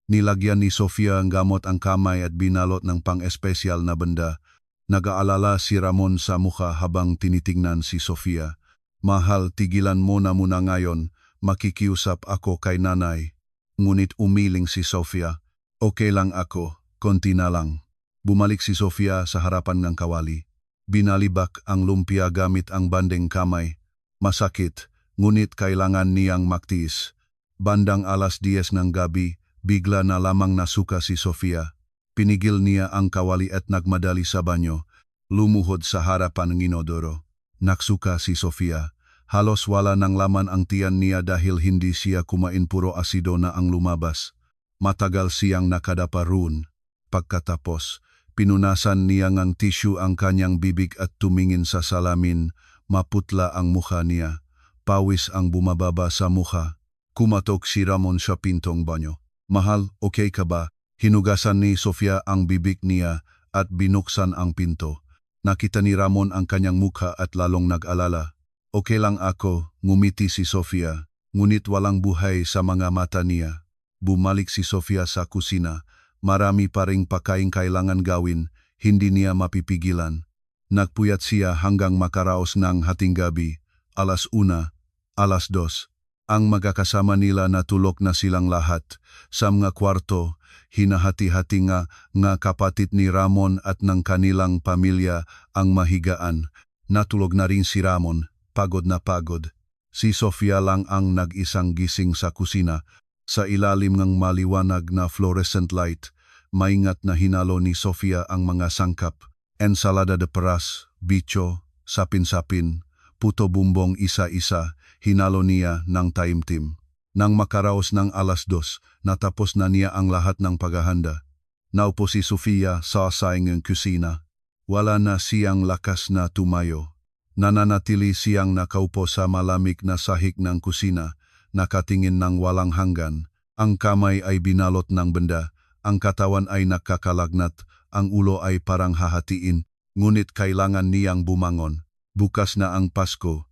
A: Nilagyan ni Sofia ang gamot ang kamay at binalot ng pang-espesyal na benda. Nag-aalala si Ramon sa mukha habang tinitingnan si Sofia. Mahal, tigilan mo na muna ngayon, makikiusap ako kay nanay. Ngunit umiling si Sofia. Okay lang ako, konti na lang. Bumalik si Sofia sa harapan ng kawali. Binalibak ang lumpia gamit ang bandeng kamay. Masakit, ngunit kailangan niyang magtiis. Bandang alas 10 ng gabi, bigla na lamang nasuka si Sofia. Pinigil niya ang kawali at nagmadali sa banyo. Lumuhod sa harapan ng inodoro. Naksuka si Sofia. Halos wala ng laman ang tiyan niya dahil hindi siya kumain, puro asido na ang lumabas. Matagal siyang nakadapa roon. Pagkatapos, pinunasan niya ng tissue ang kanyang bibig at tumingin sa salamin. Maputla ang mukha niya. Pawis ang bumababa sa mukha. Kumatok si Ramon sa pintong banyo. Mahal, okay ka ba? Hinugasan ni Sofia ang bibig niya at binuksan ang pinto. Nakita ni Ramon ang kanyang mukha at lalong nag-alala. Okay lang ako, ngumiti si Sofia, ngunit walang buhay sa mga mata niya. Bumalik si Sofia sa kusina. Marami pa ring pakaing kailangan gawin, hindi niya mapipigilan. Nagpuyat siya hanggang makaraos ng hating gabi, alas 1, alas 2. Ang magkakasama nila natulog na silang lahat. Sa mga kwarto, hinahati-hati nga kapatid ni Ramon at ng kanilang pamilya ang mahigaan. Natulog na rin si Ramon. Pagod na pagod. Si Sofia lang ang nag-isang gising sa kusina. Sa ilalim ng maliwanag na fluorescent light, maingat na hinalo ni Sofia ang mga sangkap. Ensalada de peras, bicho, sapin-sapin, puto bumbong isa-isa, hinalo niya ng taimtim. Nang makaraos ng alas 2, natapos na niya ang lahat ng paghahanda. Naupo si Sofia sa saing ng kusina. Wala na siyang lakas na tumayo. Nananatili siyang nakaupo sa malamig na sahig ng kusina, nakatingin ng walang hanggan. Ang kamay ay binalot ng benda, ang katawan ay nakakalagnat, ang ulo ay parang hahatiin, ngunit kailangan niyang bumangon. Bukas na ang Pasko.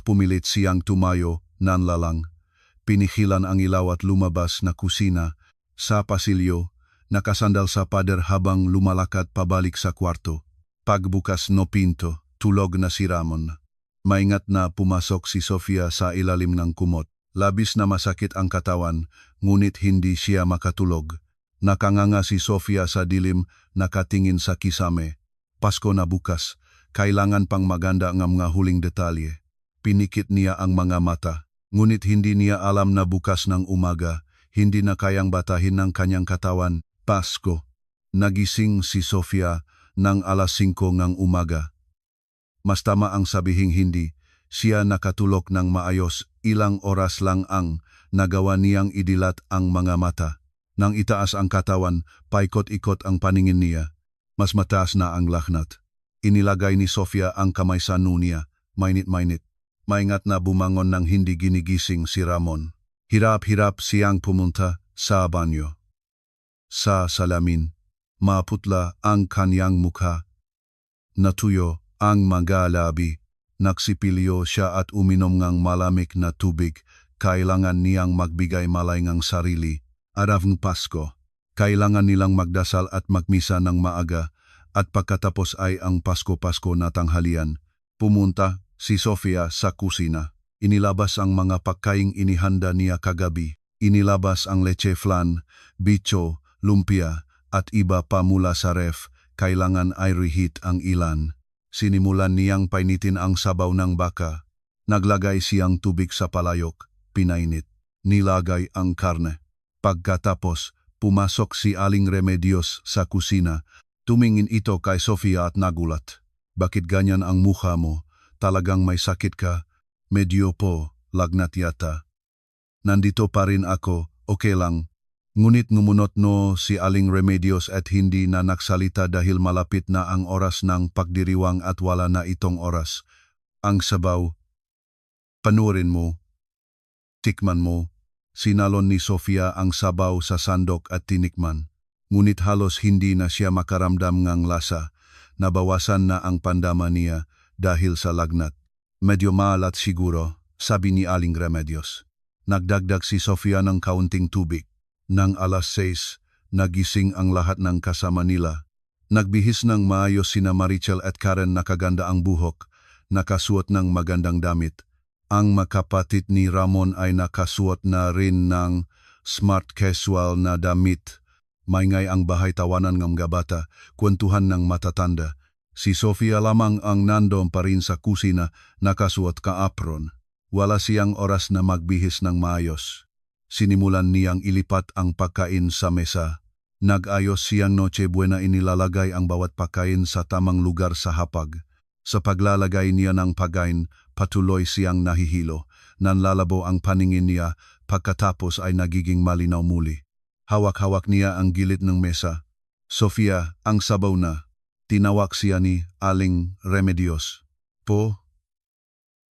A: Pumilit siyang tumayo, nanlalang. Pinihilan ang ilaw at lumabas na kusina. Sa pasilyo, nakasandal sa pader habang lumalakad pabalik sa kwarto. Pagbukas no pinto. Tulog na si Ramon. Maingat na pumasok si Sofia sa ilalim ng kumot. Labis na masakit ang katawan, ngunit hindi siya makatulog. Nakanganga si Sofia sa dilim, nakatingin sa kisame. Pasko na bukas, kailangan pang maganda ang mga huling detalye. Pinikit niya ang mga mata, ngunit hindi niya alam na bukas ng umaga, hindi na kayang batahin ng kanyang katawan. Pasko. Nagising si Sofia ng alas 5 ng umaga. Mas tama ang sabihing hindi, siya nakatulog ng maayos, ilang oras lang ang nagawa niyang idilat ang mga mata. Nang itaas ang katawan, paikot-ikot ang paningin niya. Mas mataas na ang laknat. Inilagay ni Sofia ang kamay sa noo niya, mainit-mainit. Maingat na bumangon nang hindi ginigising si Ramon. Hirap-hirap siyang pumunta sa banyo. Sa salamin, maputla ang kanyang mukha. Natuyo ang mga labi. Nagsipilyo siya at uminom ng malamig na tubig. Kailangan niyang magbigay malay ng sarili. Araw ng Pasko. Kailangan nilang magdasal at magmisa ng maaga at pagkatapos ay ang Pasko-Pasko na tanghalian. Pumunta si Sofia sa kusina. Inilabas ang mga pagkaing inihanda niya kagabi. Inilabas ang leche flan, bicho, lumpia, at iba pa mula sa ref. Kailangan ay reheat ang ilan. Sinimulan niyang painitin ang sabaw ng baka. Naglagay siyang tubig sa palayok, pinainit. Nilagay ang karne. Pagkatapos, pumasok si Aling Remedios sa kusina. Tumingin ito kay Sofia at nagulat. Bakit ganyan ang mukha mo? Talagang may sakit ka? Medyo po, lagnat yata. Nandito pa rin ako, okay lang. Ngunit ngumunot no si Aling Remedios at hindi na nagsalita dahil malapit na ang oras ng pagdiriwang at wala na itong oras. Ang sabaw, panuorin mo, tikman mo. Sinalon ni Sofia ang sabaw sa sandok at tinikman. Ngunit halos hindi na siya makaramdam ng lasa. Nabawasan na ang pandama niya dahil sa lagnat. Medyo maalat siguro, sabi ni Aling Remedios. Nagdagdag si Sofia ng kaunting tubig. Nang alas 6, nagising ang lahat ng kasama nila. Nagbihis ng maayos sina Marichel at Karen, nakaganda ang buhok, nakasuot ng magandang damit. Ang makapatid ni Ramon ay nakasuot na rin ng smart casual na damit. Maingay ang bahay, tawanan ng mga bata, kwentuhan ng matatanda. Si Sofia lamang ang nandun pa rin sa kusina, nakasuot ka apron. Wala siyang oras na magbihis ng maayos. Sinimulan niyang ilipat ang pagkain sa mesa. Nag-ayos siyang Noche Buena, inilalagay ang bawat pagkain sa tamang lugar sa hapag. Sa paglalagay niya ng pagkain, patuloy siyang nahihilo. Nanlalabo ang paningin niya, pagkatapos ay nagiging malinaw muli. Hawak-hawak niya ang gilid ng mesa. Sofia, ang sabaw na. Tinawag siya ni Aling Remedios. Po?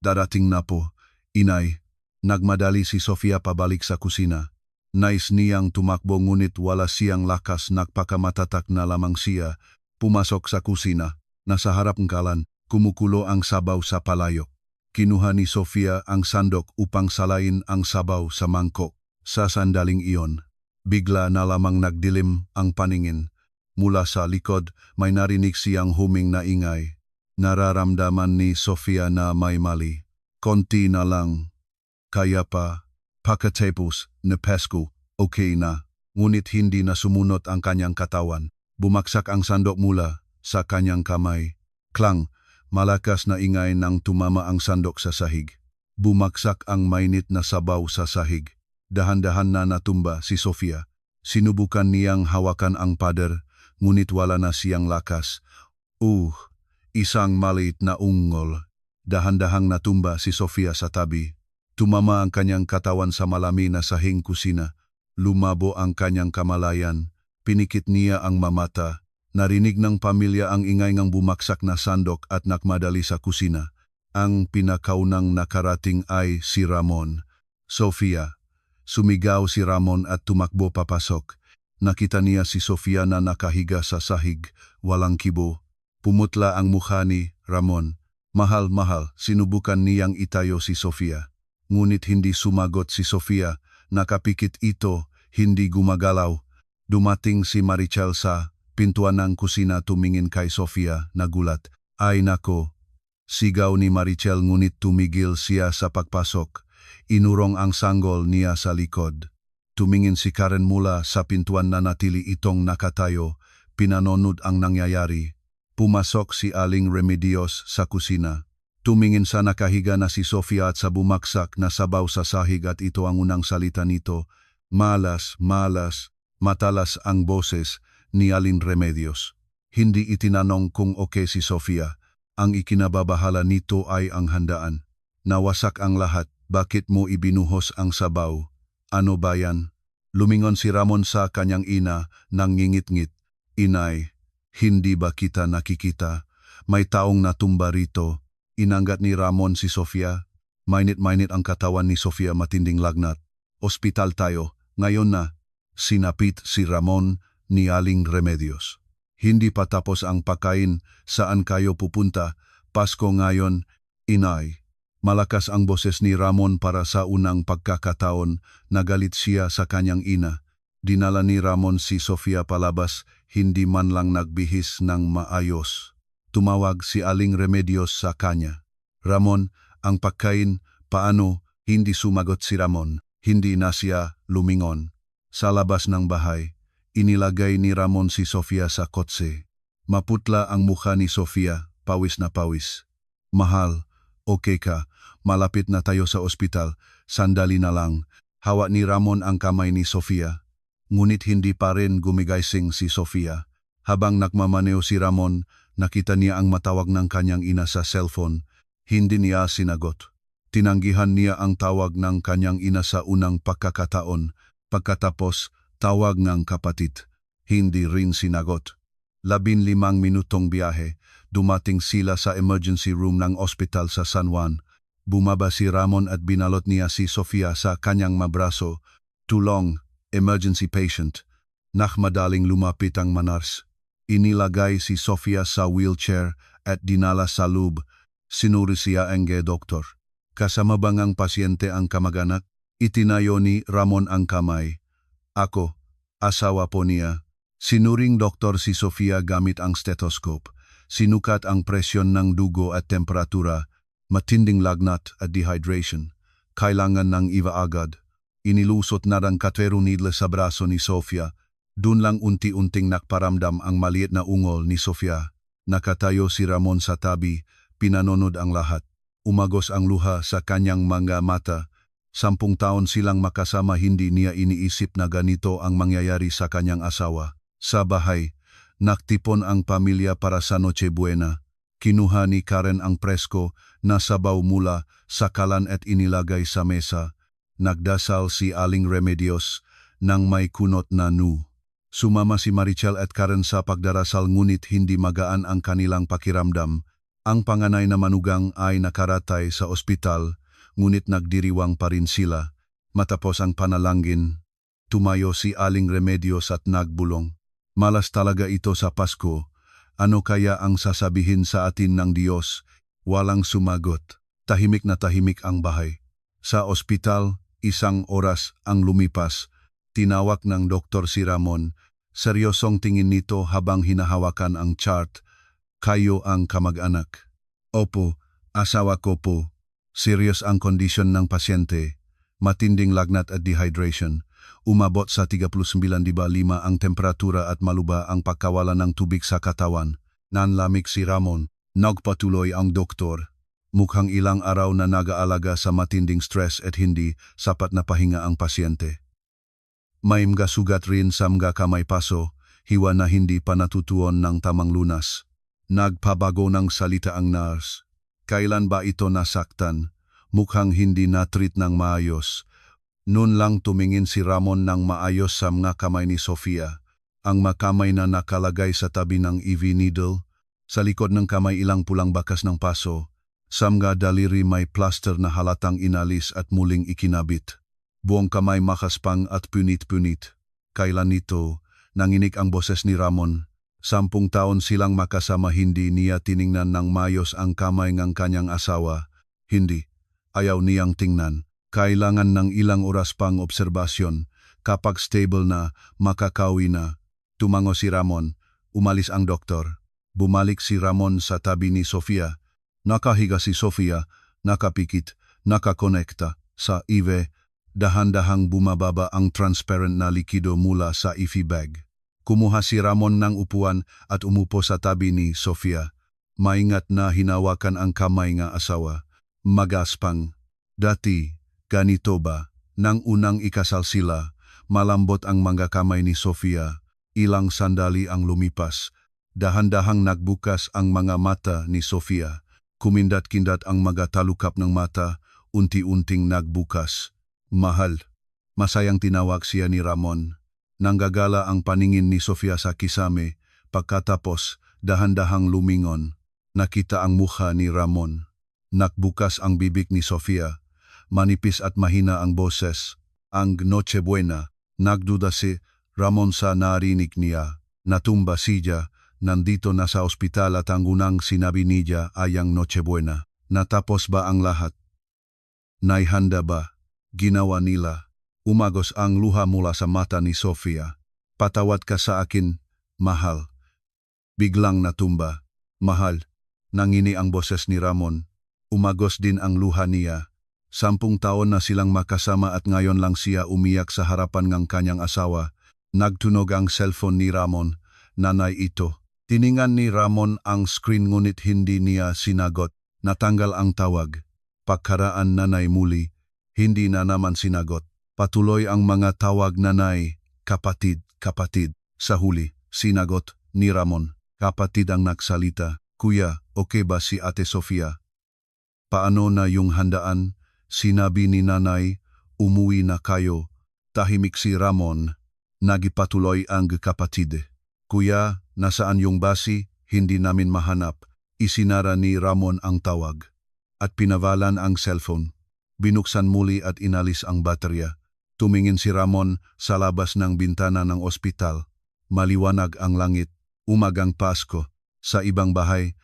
A: Darating na po, inay. Nagmadali si Sofia pabalik sa kusina. Nais niyang tumakbo ngunit wala siyang lakas, nagpakamatatak na lamang siya. Pumasok sa kusina. Nasa harap ng kalan, kumukulo ang sabaw sa palayok. Kinuha ni Sofia ang sandok upang salain ang sabaw sa mangkok. Sa sandaling iyon, bigla na lamang nagdilim ang paningin. Mula sa likod, may narinig siyang huming na ingay. Nararamdaman ni Sofia na may mali. Konti na lang. Kaya pa, pagkatapos na Pasko, okay na. Ngunit hindi na sumunod ang kanyang katawan. Bumaksak ang sandok mula sa kanyang kamay. Klang, malakas na ingay nang tumama ang sandok sa sahig. Bumaksak ang mainit na sabaw sa sahig. Dahan-dahan na natumba si Sofia. Sinubukan niyang hawakan ang pader, ngunit wala na siyang lakas. Isang maliit na ungol. Dahan-dahang natumba si Sofia sa tabi. Tumama ang kanyang katawan sa malami na sahing kusina. Lumabo ang kanyang kamalayan. Pinikit niya ang mamata. Narinig ng pamilya ang ingay ng bumaksak na sandok at nakmadali sa kusina. Ang pinakaunang nakarating ay si Ramon. Sofia. Sumigaw si Ramon at tumakbo papasok. Nakita niya si Sofia na nakahiga sa sahig, walang kibo. Pumutla ang mukha ni Ramon. Mahal-mahal, sinubukan niyang itayo si Sofia. Ngunit hindi sumagot si Sofia, nakapikit ito, hindi gumagalaw. Dumating si Marichel sa pintuan ng kusina, tumingin kay Sofia, nagulat. Ay nako! Sigaw ni Marichel ngunit tumigil siya sa pagpasok. Inurong ang sanggol niya sa likod. Tumingin si Karen mula sa pintuan, na natili itong nakatayo, pinanonood ang nangyayari. Pumasok si Aling Remedios sa kusina. Tumingin sa nakahiga na si Sofia at sa bumaksak na sabaw sa sahig, at ito ang unang salita nito. Malas, malas, matalas ang boses ni Aling Remedios. Hindi itinanong kung okay si Sofia. Ang ikinababahala nito ay ang handaan. Nawasak ang lahat. Bakit mo ibinuhos ang sabaw? Ano ba yan? Lumingon si Ramon sa kanyang ina nang ngingit-ngit. Inay, hindi ba kita nakikita? May taong natumba rito. Inangat ni Ramon si Sofia. Mainit-mainit ang katawan ni Sofia, matinding lagnat. Ospital tayo, ngayon na. Sinapit si Ramon ni Aling Remedios. Hindi pa tapos ang pagkain, saan kayo pupunta? Pasko ngayon, inay. Malakas ang boses ni Ramon para sa unang pagkakataon. Nagalit siya sa kanyang ina. Dinala ni Ramon si Sofia palabas, hindi man lang nagbihis ng maayos. tumawag si Aling Remedios sa kanya. Ramon, ang pagkain, paano? Hindi sumagot si Ramon. Hindi na siya lumingon. Sa labas ng bahay, inilagay ni Ramon si Sofia sa kotse. Maputla ang mukha ni Sofia, pawis na pawis. Mahal, okay ka, malapit na tayo sa ospital, sandali na lang. Hawak ni Ramon ang kamay ni Sofia. Ngunit hindi pa rin gumigising si Sofia. Habang nagmamaneo si Ramon, nakita niya ang matawag ng kanyang ina sa cellphone. Hindi niya sinagot. Tinanggihan niya ang tawag ng kanyang ina sa unang pagkakataon. Pagkatapos, tawag ng kapatid. Hindi rin sinagot. 15 minutong biyahe, dumating sila sa emergency room ng ospital sa San Juan. Bumaba si Ramon at binalot niya si Sofia sa kanyang mabraso. Tulong, emergency patient. Madaling lumapit ang manars. Inilagay si Sofia sa wheelchair at dinala sa loob. Sinuri siya ang doktor. Kasama bang ang pasyente ang kamag-anak? Itinayo ni Ramon ang kamay. Ako, asawa po niya. Sinuring doktor si Sofia gamit ang stethoscope. Sinukat ang presyon ng dugo at temperatura. Matinding lagnat at dehydration. Kailangan ng iva agad. Inilusot na ang katero needle sa braso ni Sofia. Dun lang unti-unting nakparamdam ang maliit na ungol ni Sofia. Nakatayo si Ramon sa tabi, pinanonod ang lahat. Umagos ang luha sa kanyang mga mata. 10 taon silang makasama, hindi niya iniisip na ganito ang mangyayari sa kanyang asawa. Sa bahay, naktipon ang pamilya para sa Noche Buena. Kinuha ni Karen ang presko na sabaw mula sa kalan at inilagay sa mesa. Nagdasal si Aling Remedios nang may kunot na nu. Sumama si Marichel at Karen sa pagdarasal ngunit hindi magaan ang kanilang pakiramdam. Ang panganay na manugang ay nakaratay sa ospital, ngunit nagdiriwang pa rin sila. Matapos ang panalangin, tumayo si Aling Remedios at nagbulong. Malas talaga ito sa Pasko. Ano kaya ang sasabihin sa atin ng Diyos? Walang sumagot. Tahimik na tahimik ang bahay. Sa ospital, 1 oras ang lumipas. Tinawag ng doktor si Ramon. Seryosong tingin nito habang hinahawakan ang chart. Kayo ang kamag-anak. Opo, asawa ko po. Serious ang kondisyon ng pasyente. Matinding lagnat at dehydration. Umabot sa 39.5 ang temperatura at maluba ang pagkawala ng tubig sa katawan. Nanlamig si Ramon. Nagpatuloy ang doktor. Mukhang ilang araw na nag-aalaga sa matinding stress at hindi sapat na pahinga ang pasyente. May mga sugat rin sa mga kamay paso, hiwa na hindi pa natutuon ng tamang lunas. Nagpabago ng salita ang nurse. Kailan ba ito nasaktan? Mukhang hindi na-treat ng maayos. Noon lang tumingin si Ramon ng maayos sa mga kamay ni Sofia. Ang makamay na nakalagay sa tabi ng IV needle. Sa likod ng kamay ilang pulang bakas ng paso. Sa mga daliri may plaster na halatang inalis at muling ikinabit. Buong kamay makaspang at punit-punit. Kailan ito, nanginig ang boses ni Ramon. 10 taon silang makasama, hindi niya tiningnan ng mayos ang kamay ng kanyang asawa. Hindi. Ayaw niyang tingnan. Kailangan ng ilang oras pang obserbasyon. Kapag stable na, makakawi na. Tumango si Ramon. Umalis ang doktor. Bumalik si Ramon sa tabi ni Sofia. Nakahiga si Sofia, nakapikit, nakakonekta sa IV. Dahan-dahang bumababa ang transparent na likido mula sa IV bag. Kumuha si Ramon ng upuan at umupo sa tabi ni Sofia. Maingat na hinawakan ang kamay ng asawa. Magaspang. Dati, ganito ba? Nang unang ikasal sila, malambot ang mga kamay ni Sofia. Ilang sandali ang lumipas. Dahan-dahang nagbukas ang mga mata ni Sofia. Kumindat-kindat ang mga talukap ng mata, unti-unting nagbukas. Mahal. Masayang tinawag siya ni Ramon. Nanggagala ang paningin ni Sofia sa kisame, pagkatapos dahan-dahang lumingon. Nakita ang mukha ni Ramon. Nakbukas ang bibig ni Sofia. Manipis at mahina ang boses. Ang Noche Buena. Nagduda si Ramon sa narinig niya. Natumba siya. Nandito na sa ospital at ang unang sinabi niya ay ang Noche Buena. Natapos ba ang lahat? Naihanda ba? Ginawa nila. Umagos ang luha mula sa mata ni Sofia. Patawad ka sa akin, mahal. Biglang natumba. Mahal, nangini ang boses ni Ramon. Umagos din ang luha niya. 10 taon na silang makasama at ngayon lang siya umiyak sa harapan ng kanyang asawa. Nagtunog ang cellphone ni Ramon. Nanay ito. Tiningan ni Ramon ang screen ngunit hindi niya sinagot. Natanggal ang tawag. Pagkaraan nanay muli, hindi na naman sinagot. Patuloy ang mga tawag nanay, kapatid, kapatid. Sa huli, sinagot ni Ramon. Kapatid ang nagsalita. Kuya, okay ba si Ate Sofia? Paano na yung handaan? Sinabi ni nanay, umuwi na kayo. Tahimik si Ramon. Nagipatuloy ang kapatid. Kuya, nasaan yung basi? Hindi namin mahanap. Isinara ni Ramon ang tawag. At pinavalan ang cellphone. Binuksan muli at inalis ang baterya. Tumingin si Ramon sa labas ng bintana ng ospital. Maliwanag ang langit. Umagang Pasko. Sa ibang bahay,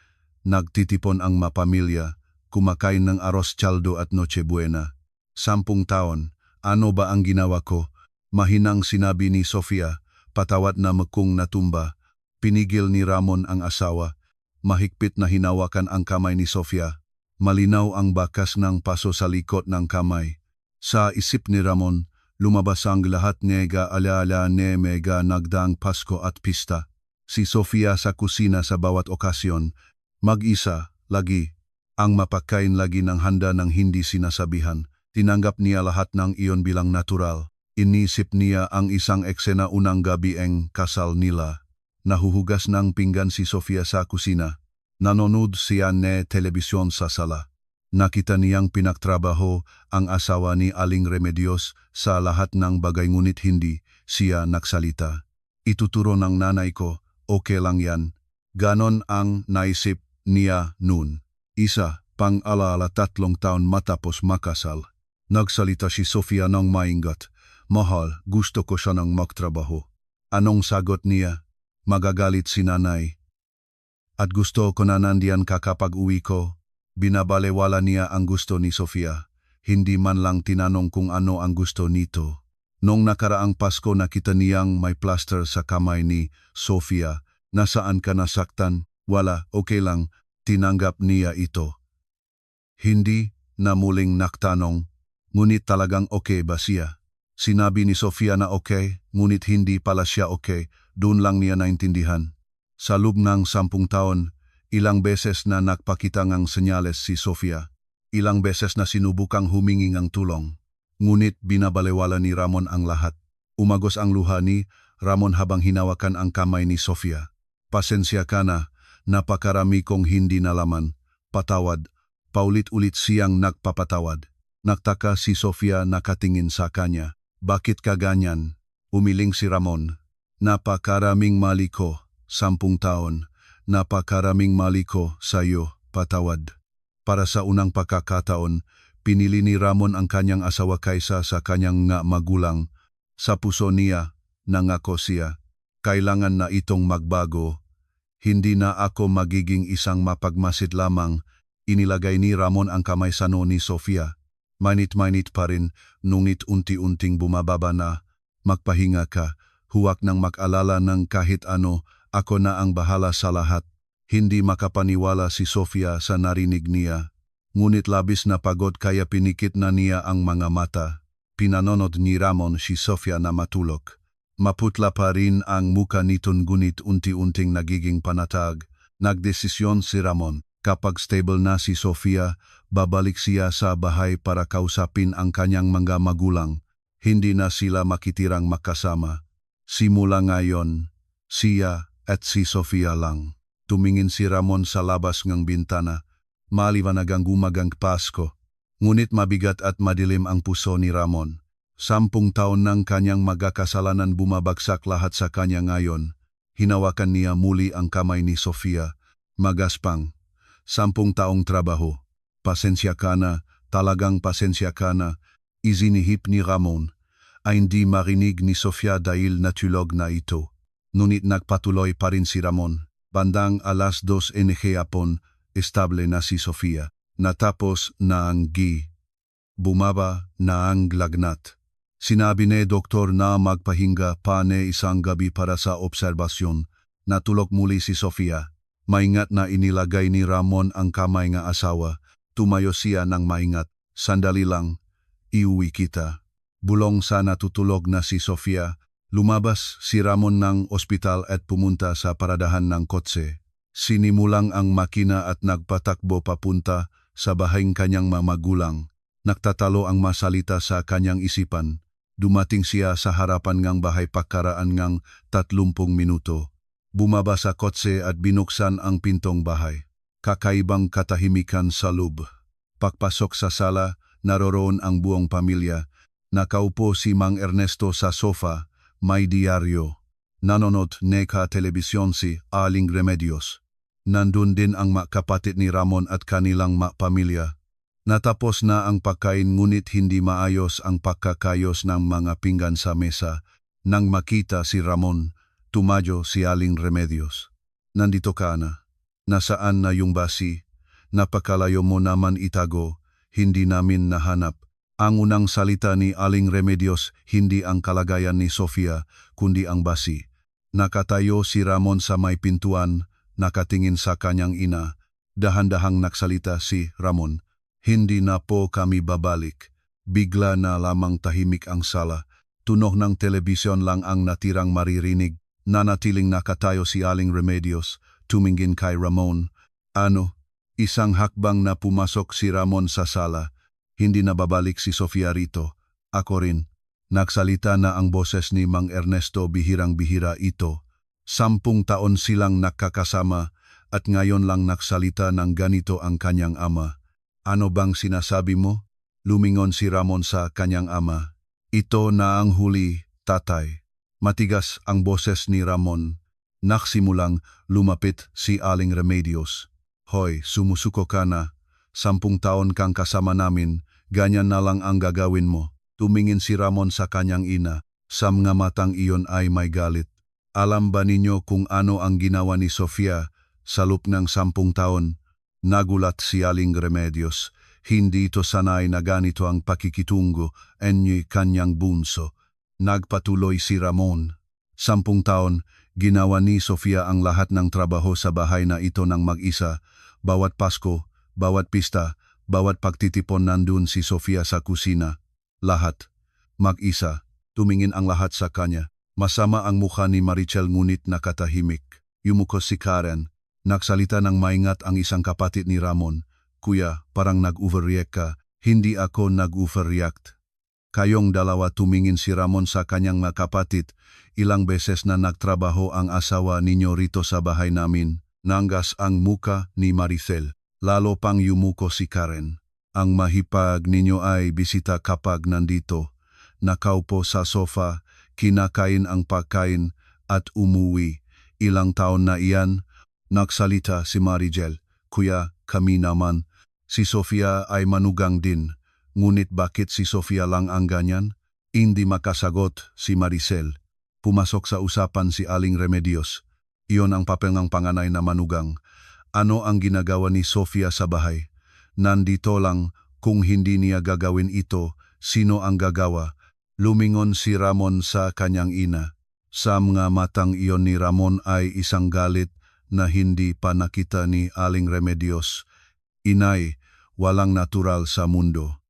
A: nagtitipon ang mapamilya. Kumakain ng arroz caldo at Noche Buena. 10 taon, ano ba ang ginawa ko? Mahinang sinabi ni Sofia, patawat na mekung natumba. Pinigil ni Ramon ang asawa. Mahigpit na hinawakan ang kamay ni Sofia. Malinaw ang bakas ng paso sa likod ng kamay. Sa isip ni Ramon, lumabas ang lahat nega alaala ne mega nagdaang Pasko at pista. Si Sofia sa kusina sa bawat okasyon, mag-isa, lagi. Ang mapakain lagi ng handa ng hindi sinasabihan. Tinanggap niya lahat ng iyon bilang natural. Inisip niya ang isang eksena unang gabi ang kasal nila. Nahuhugas ng pinggan si Sofia sa kusina. Nanonood siya ng telebisyon sa sala. Nakita niyang pinagtrabaho ang asawa ni Aling Remedios sa lahat ng bagay ngunit hindi siya nagsalita. Ituturo ng nanay ko, okay lang yan. Ganon ang naisip niya noon. Isa, pang-alaala 3 taon matapos makasal. Nagsalita si Sofia ng maingat. Mahal, gusto ko siya ng magtrabaho. Anong sagot niya? Magagalit si nanay. At gusto ko na nandiyan ka kapag uwi ko. Binabalewala niya ang gusto ni Sofia. Hindi man lang tinanong kung ano ang gusto nito. Nung nakaraang Pasko nakita niyang may plaster sa kamay ni Sofia. Nasaan ka nasaktan? Wala, okay lang. Tinanggap niya ito. Hindi na muling naktanong, ngunit talagang okay ba siya? Sinabi ni Sofia na okay, ngunit hindi pala siya okay, doon lang niya naintindihan. Sa loob ng 10 taon, ilang beses na nagpakita ng senyales si Sofia. Ilang beses na sinubukang humingi ng tulong. Ngunit binabalewala ni Ramon ang lahat. Umagos ang luha ni Ramon habang hinawakan ang kamay ni Sofia. Pasensya ka na. Napakarami kong hindi nalaman. Patawad. Paulit-ulit siyang nagpapatawad. Nagtaka si Sofia nakatingin sa kanya. Bakit ka ganyan? Umiling si Ramon. Napakaraming mali ko. 10 taon. Napakaraming mali ko sa iyo. Patawad. Para sa unang pagkakataon, pinili ni Ramon ang kanyang asawa kaysa sa kanyang magulang. Sa puso niya, nangako siya. Kailangan na itong magbago. Hindi na ako magiging isang mapagmasid lamang. Inilagay ni Ramon ang kamay sa noo ni Sofia. Mainit-mainit pa rin, nungit unti-unting bumababa na. Magpahinga ka, huwag nang mag-alala ng kahit ano, ako na ang bahala sa lahat. Hindi makapaniwala si Sofia sa narinig niya. Ngunit labis na pagod kaya pinikit na niya ang mga mata. Pinanonod ni Ramon si Sofia na matulog. Maputla pa rin ang muka nito ngunit unti-unting nagiging panatag. Nagdesisyon si Ramon. Kapag stable na si Sofia, babalik siya sa bahay para kausapin ang kanyang mga magulang. Hindi na sila makitirang makasama. Simula ngayon, siya at si Sofia lang. Tumingin si Ramon sa labas ng bintana. Maliwanag ang gumagang Pasko. Ngunit mabigat at madilim ang puso ni Ramon. 10 taon ng kanyang magkakasalanan bumabagsak lahat sa kanya ngayon. Hinawakan niya muli ang kamay ni Sofia. Magaspang. 10 taong trabaho. Pasensya ka na, talagang pasensya ka na. Izinihip ni Ramon. Ay hindi marinig ni Sofia dahil natulog na ito. Ngunit nagpatuloy pa rin si Ramon. Bandang alas 2 hapon, estable na si Sofia. Natapos na ang bumaba na ang lagnat. Sinabi ni doktor na magpahinga pa ne isang gabi para sa obserbasyon. Natulog muli si Sofia. Maingat na inilagay ni Ramon ang kamay nga asawa. Tumayo siya ng maingat. Sandali lang, iuwi kita. Bulong sa natutulog na si Sofia. Lumabas si Ramon ng ospital at pumunta sa paradahan ng kotse. Sinimulang ang makina at nagpatakbo papunta sa bahayng kanyang mamagulang. Nagtatalo ang masalita sa kanyang isipan. Dumating siya sa harapan ngang bahay pagkaraan ngang 30 minuto. Bumaba sa kotse at binuksan ang pintong bahay. Kakaibang katahimikan sa loob. Pagpasok sa sala, naroroon ang buong pamilya. Nakaupo si Mang Ernesto sa sofa, may diaryo. Nanonood neka telebisyon si Aling Remedios. Nandun din ang kapatid ni Ramon at kanilang pamilya. Natapos na ang pagkain ngunit hindi maayos ang pagkakayos ng mga pinggan sa mesa. Nang makita si Ramon, tumadyo si Aling Remedios. Nandito ka na. Nasaan na yung basi? Napakalayo mo naman itago, hindi namin nahanap. Ang unang salita ni Aling Remedios, hindi ang kalagayan ni Sofia, kundi ang basi. Nakatayo si Ramon sa may pintuan, nakatingin sa kanyang ina. Dahan-dahang nagsalita si Ramon. Hindi na po kami babalik. Bigla na lamang tahimik ang sala. Tunog ng telebisyon lang ang natirang maririnig. Nanatiling nakatayo si Aling Remedios, tumingin kay Ramon. Ano? Isang hakbang na pumasok si Ramon sa sala. Hindi na babalik si Sofia rito. Ako rin. Nagsalita na ang boses ni Mang Ernesto, bihirang-bihira ito. 10 taon silang nakakasama at ngayon lang nagsalita ng ganito ang kanyang ama. Ano bang sinasabi mo? Lumingon si Ramon sa kanyang ama. Ito na ang huli, tatay. Matigas ang boses ni Ramon. Naksimulang lumapit si Aling Remedios. Hoy, sumusuko ka na. 10 taon kang kasama namin, ganyan na lang ang gagawin mo. Tumingin si Ramon sa kanyang ina. Sa mga matang iyon ay may galit. Alam ba ninyo kung ano ang ginawa ni Sofia sa loob ng 10 taon? Nagulat si Aling Remedios. Hindi ito sanay na ganito ang pakikitungo enyo'y kanyang bunso. Nagpatuloy si Ramon. 10 taon, ginawa ni Sofia ang lahat ng trabaho sa bahay na ito ng mag-isa. Bawat Pasko, bawat pista, bawat pagtitipon nandun si Sofia sa kusina. Lahat. Mag-isa. Tumingin ang lahat sa kanya. Masama ang mukha ni Marichel ngunit nakatahimik. Yumukos si Karen. Nagsalita ng maingat ang isang kapatid ni Ramon. Kuya, parang nag-overreact ka. Hindi ako nag-overreact. Kayong dalawa, tumingin si Ramon sa kanyang mga kapatid. Ilang beses na nagtrabaho ang asawa ninyo rito sa bahay namin. Nanggas ang muka ni Maricel. Lalo pang yumuko si Karen. Ang mahipag ninyo ay bisita kapag nandito. Nakaupo sa sofa, kinakain ang pagkain at umuwi. Ilang taon na iyan. Nagsalita si Maricel. Kuya, kami naman. Si Sofia ay manugang din. Ngunit bakit si Sofia lang ang ganyan? Hindi makasagot si Maricel. Pumasok sa usapan si Aling Remedios. Iyon ang papel ng panganay na manugang. Ano ang ginagawa ni Sofia sa bahay? Nandito lang, kung hindi niya gagawin ito, sino ang gagawa? Lumingon si Ramon sa kanyang ina. Sa mga matang iyon ni Ramon ay isang galit na hindi pa nakita ni Aling Remedios. Inay, walang natural sa mundo.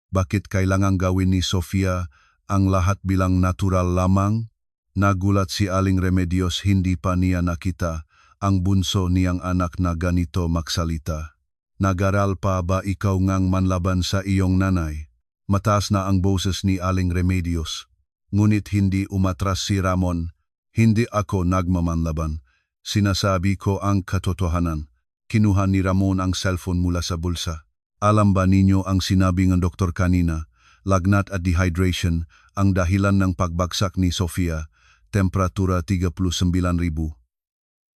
A: Bakit kailangang gawin ni Sofia ang lahat bilang natural lamang? Nagulat si Aling Remedios, hindi pa niya nakita ang bunso niyang anak na ganito magsalita. Nag-aral pa ba ikaw ngang manlaban sa iyong nanay? Mataas na ang boses ni Aling Remedios. Ngunit hindi umatras si Ramon. Hindi ako nagmamanlaban. Sinasabi ko ang katotohanan. Kinuha ni Ramon ang cellphone mula sa bulsa. Alam ba ninyo ang sinabi ng doktor kanina? Lagnat at dehydration ang dahilan ng pagbagsak ni Sofia, temperatura 39,000.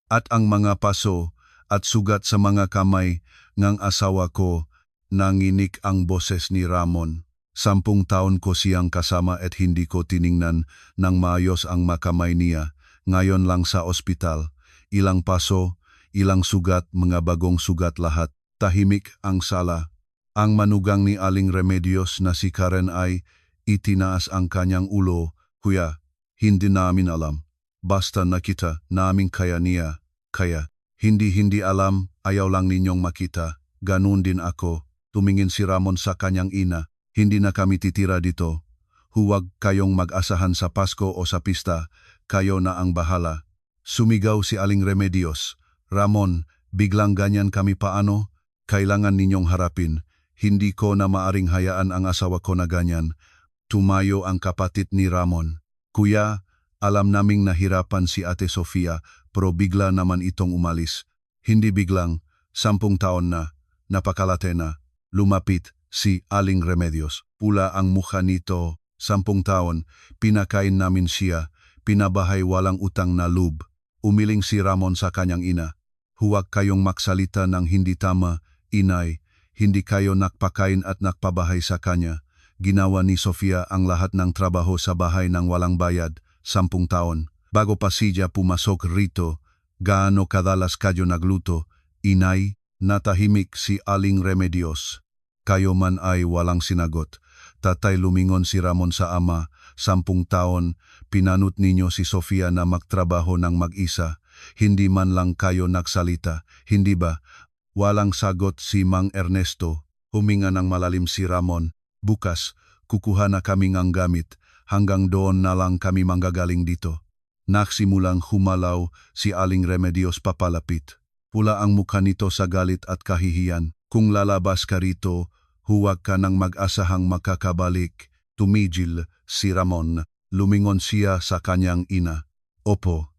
A: At ang mga paso at sugat sa mga kamay ng asawa ko, nanginig ang boses ni Ramon. 10 taon ko siyang kasama at hindi ko tiningnan ng maayos ang makamay niya. Ngayon lang sa ospital. Ilang paso, ilang sugat, mga bagong sugat lahat. Tahimik ang sala. Ang manugang ni Aling Remedios na si Karen ay itinaas ang kanyang ulo. Kuya, hindi namin alam. Basta nakita namin kaya niya. Kaya, Hindi alam, ayaw lang ninyong makita. Ganun din ako. Tumingin si Ramon sa kanyang ina. Hindi na kami titira dito. Huwag kayong mag-asahan sa Pasko o sa pista. Kayo na ang bahala. Sumigaw si Aling Remedios. Ramon, biglang ganyan kami paano? Kailangan ninyong harapin. Hindi ko na maaring hayaan ang asawa ko na ganyan. Tumayo ang kapatid ni Ramon. Kuya, alam naming nahirapan si Ate Sofia, pero bigla naman itong umalis. Hindi biglang, 10 taon na, napakalate na. Lumapit si Aling Remedios. Pula ang mukha nito, 10 taon, pinakain namin siya, pinabahay walang utang na loob. Umiling si Ramon sa kanyang ina. Huwag kayong maksalita ng hindi tama, inay. Hindi kayo nakpakain at nakpabahay sa kanya. Ginawa ni Sofia ang lahat ng trabaho sa bahay ng walang bayad, 10 taon. Bago pa siya pumasok rito, gaano kadalas kayo nagluto, inay? Natahimik si Aling Remedios. Kayo man ay walang sinagot. Tatay lumingon si Ramon sa ama, 10 taon, pinanut ninyo si Sofia na magtrabaho ng mag-isa. Hindi man lang kayo nagsalita, hindi ba? Walang sagot si Mang Ernesto. Huminga ng malalim si Ramon. Bukas, kukuha na kami ng gamit. Hanggang doon na lang kami manggagaling dito. Nagsimulang humalaw si Aling Remedios papalapit. Pula ang mukha nito sa galit at kahihiyan. Kung lalabas ka rito, huwag ka nang mag-asahang makakabalik. Tumigil si Ramon. Lumingon siya sa kanyang ina. Opo,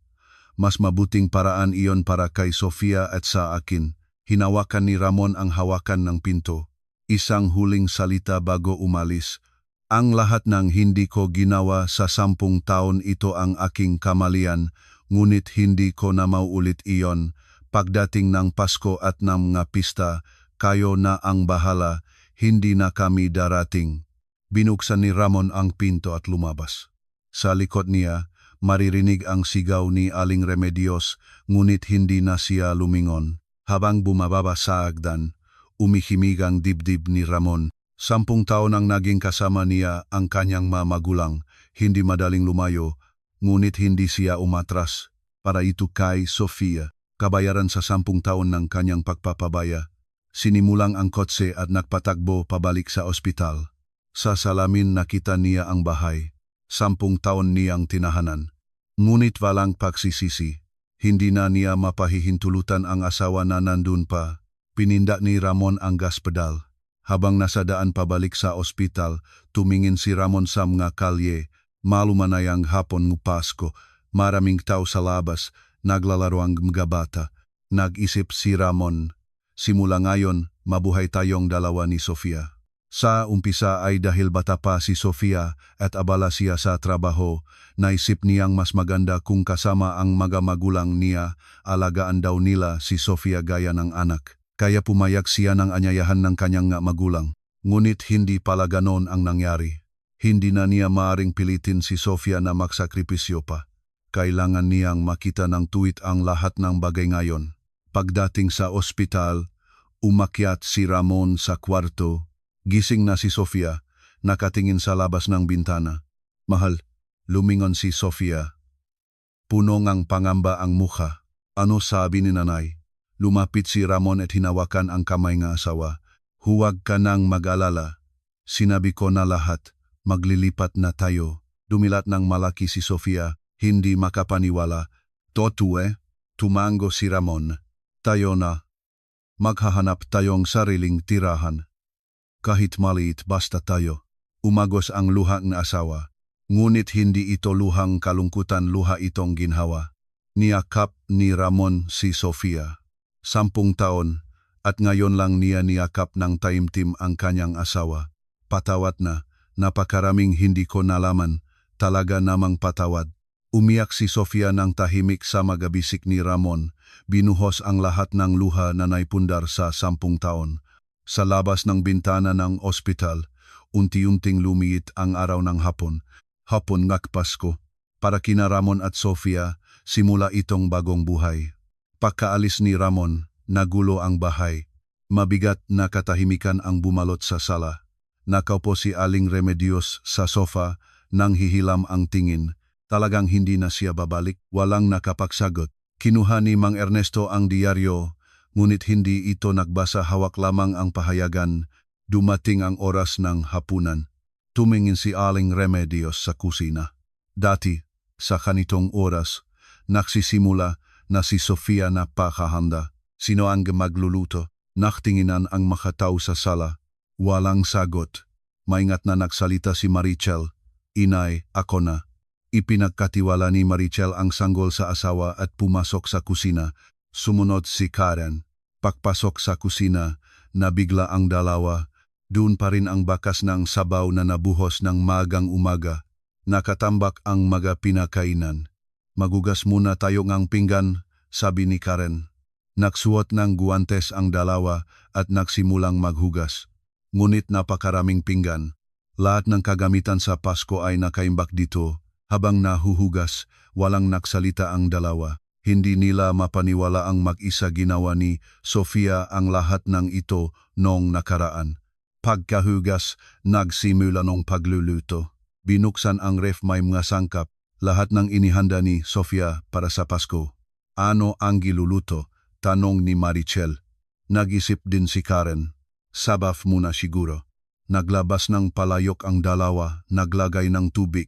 A: mas mabuting paraan iyon para kay Sofia at sa akin. Hinawakan ni Ramon ang hawakan ng pinto. Isang huling salita bago umalis. Ang lahat ng hindi ko ginawa sa 10 taon ito ang aking kamalian, ngunit hindi ko na mauulit iyon. Pagdating ng Pasko at ng mga pista, kayo na ang bahala, hindi na kami darating. Binuksan ni Ramon ang pinto at lumabas. Sa likod niya, maririnig ang sigaw ni Aling Remedios, ngunit hindi na siya lumingon. Habang bumababa sa hagdan, umihimig ang dibdib ni Ramon. 10 taon ang naging kasama niya ang kanyang magulang, hindi madaling lumayo, ngunit hindi siya umatras. Para ito kay Sofia, kabayaran sa 10 taon ng kanyang pagpapabaya. Sinimulang ang kotse at nagpatakbo pabalik sa ospital. Sa salamin nakita niya ang bahay. 10 taon niyang tinahanan. Ngunit walang pagsisisi. Hindi na niya mapahihintulutan ang asawa na nandun pa. Pininda ni Ramon ang gas pedal. Habang nasa daan pabalik sa ospital, tumingin si Ramon sa mga kalye. Malumanay ang hapon ng Pasko. Maraming tao sa labas, naglalaro ang mga bata. Nag-isip si Ramon. Simula ngayon, mabuhay tayong dalawa ni Sofia. Sa umpisa ay dahil bata pa si Sofia at abala siya sa trabaho, naisip niyang mas maganda kung kasama ang mga magulang niya, alagaan daw nila si Sofia gaya ng anak. Kaya pumayag siya ng anyayahan ng kanyang magulang. Ngunit hindi pala ganon ang nangyari. Hindi na niya maaring pilitin si Sofia na magsakripisyo pa. Kailangan niyang makita ng tuwid ang lahat ng bagay ngayon. Pagdating sa ospital, umakyat si Ramon sa kwarto. Gising na si Sofia, nakatingin sa labas ng bintana. Mahal, lumingon si Sofia. Puno ng pangamba ang mukha. Ano sabi ni nanay? Lumapit si Ramon at hinawakan ang kamay ng asawa. Huwag ka nang mag-alala. Sinabi ko na lahat, maglilipat na tayo. Dumilat ng malaki si Sofia, hindi makapaniwala. Totoo tumango si Ramon. Tayo na. Maghahanap tayong sariling tirahan. Kahit maliit basta tayo. Umagos ang luha ng asawa. Ngunit hindi ito luhang kalungkutan, luha itong ginhawa. Niyakap ni Ramon si Sofia. 10 taon, at ngayon lang niya niyakap ng taimtim ang kanyang asawa. Patawad na, napakaraming hindi ko nalaman, talaga namang patawad. Umiyak si Sofia ng tahimik sa magabisik ni Ramon, binuhos ang lahat ng luha na naipundar sa 10 taon. Sa labas ng bintana ng ospital, unti-unting lumiit ang araw ng hapon. Hapon ng Pasko. Para kina Ramon at Sofia, simula itong bagong buhay. Pagkaalis ni Ramon, nagulo ang bahay. Mabigat na katahimikan ang bumalot sa sala. Nakaupo si Aling Remedios sa sofa, nang hihilam ang tingin. Talagang hindi na siya babalik, walang nakapagsagot. Kinuha ni Mang Ernesto ang diaryo, ngunit hindi ito nagbasa, hawak lamang ang pahayagan. Dumating ang oras ng hapunan. Tumingin si Aling Remedios sa kusina. Dati, sa kanitong oras, nagsisimula na si Sofia na pakahanda. Sino ang magluluto? Naktinginan ang makatao sa sala. Walang sagot. Maingat na nagsalita si Marichel. Inay, ako na. Ipinagkatiwala ni Marichel ang sanggol sa asawa at pumasok sa kusina. Sumunod si Karen. Pagpasok sa kusina, nabigla ang dalawa. Doon pa rin ang bakas ng sabaw na nabuhos ng magang umaga. Nakatambak ang mga pinakainan. Magugas muna tayo ng pinggan, sabi ni Karen. Nagsuot ng guwantes ang dalawa at nagsimulang maghugas. Ngunit napakaraming pinggan. Lahat ng kagamitan sa Pasko ay nakaimbak dito. Habang nahuhugas, walang nagsalita ang dalawa. Hindi nila mapaniwala ang mag-isa ginawa ni Sofia ang lahat ng ito noong nakaraan. Pagkahugas, nagsimula ng pagluluto. Binuksan ang ref, may mga sangkap. Lahat ng inihanda ni Sofia para sa Pasko. Ano ang giluluto? Tanong ni Marichel. Nag-isip din si Karen. Sabaf muna siguro. Naglabas ng palayok ang dalawa, naglagay ng tubig.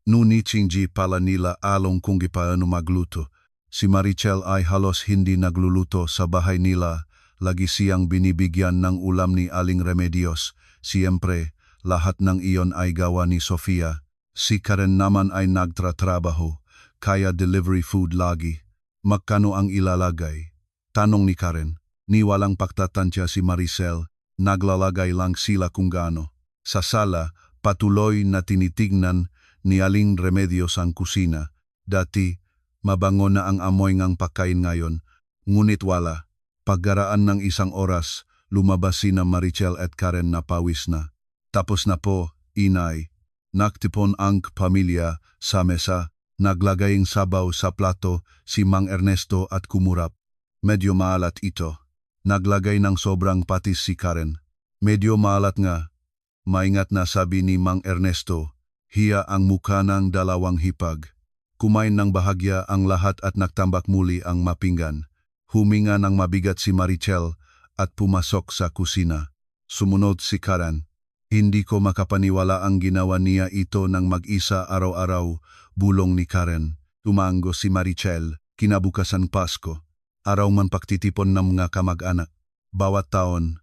A: Nunichingji pala nila along kung paano magluto. Si Marichel ay halos hindi nagluluto sa bahay nila. Lagi siyang binibigyan ng ulam ni Aling Remedios. Siyempre, lahat ng iyon ay gawa ni Sofia. Si Karen naman ay nagtratrabaho, kaya delivery food lagi. Magkano ang ilalagay? Tanong ni Karen. Ni walang pagtatansya si Maricel, naglalagay lang sila kung gaano. Sa sala, patuloy na tinitignan ni Aling Remedios ang kusina. Dati, mabango na ang amoy ng pagkain ngayon, ngunit wala. Paggaraan ng isang oras, lumabas sina Marichel at Karen na pawis na. Tapos na po, inay. Nagtipon ang pamilya sa mesa, naglagay ng sabaw sa plato si Mang Ernesto at kumurap. Medyo maalat ito. Naglagay ng sobrang patis si Karen. Medyo maalat nga. Maingat na sabi ni Mang Ernesto. Hiya ang mukha ng dalawang hipag. Kumain ng bahagya ang lahat at nagtambak muli ang mapinggan. Huminga ng mabigat si Marichel at pumasok sa kusina. Sumunod si Karen. Hindi ko makapaniwala ang ginawa niya ito ng mag-isa araw-araw, bulong ni Karen. Tumango si Marichel, kinabukasan Pasko. Araw man pagtitipon ng mga kamag-anak. Bawat taon,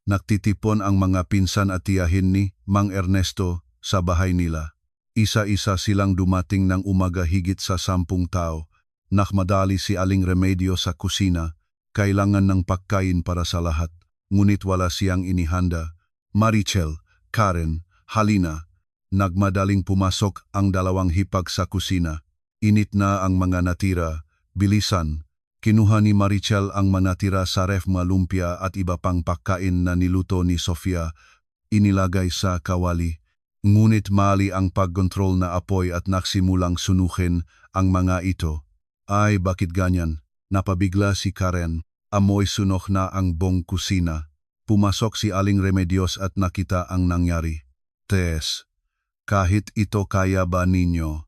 A: nagtitipon ang mga pinsan at tiyahin ni Mang Ernesto sa bahay nila. Isa-isa silang dumating ng umaga, higit sa 10 tao. Nakmadali si Aling Remedios sa kusina, kailangan ng pagkain para sa lahat. Ngunit wala siyang inihanda. Marichel, Karen, halina. Nagmadaling pumasok ang dalawang hipag sa kusina. Init na ang mga natira. Bilisan. Kinuha ni Marichel ang manatira sa ref, mga lumpia at iba pang pagkain na niluto ni Sofia. Inilagay sa kawali. Ngunit mali ang pagkontrol na apoy at nagsimulang sunukin ang mga ito. Ay, bakit ganyan? Napabigla si Karen. Amoy sunok na ang buong kusina. Pumasok si Aling Remedios at nakita ang nangyari. Tess, kahit ito kaya ba ninyo?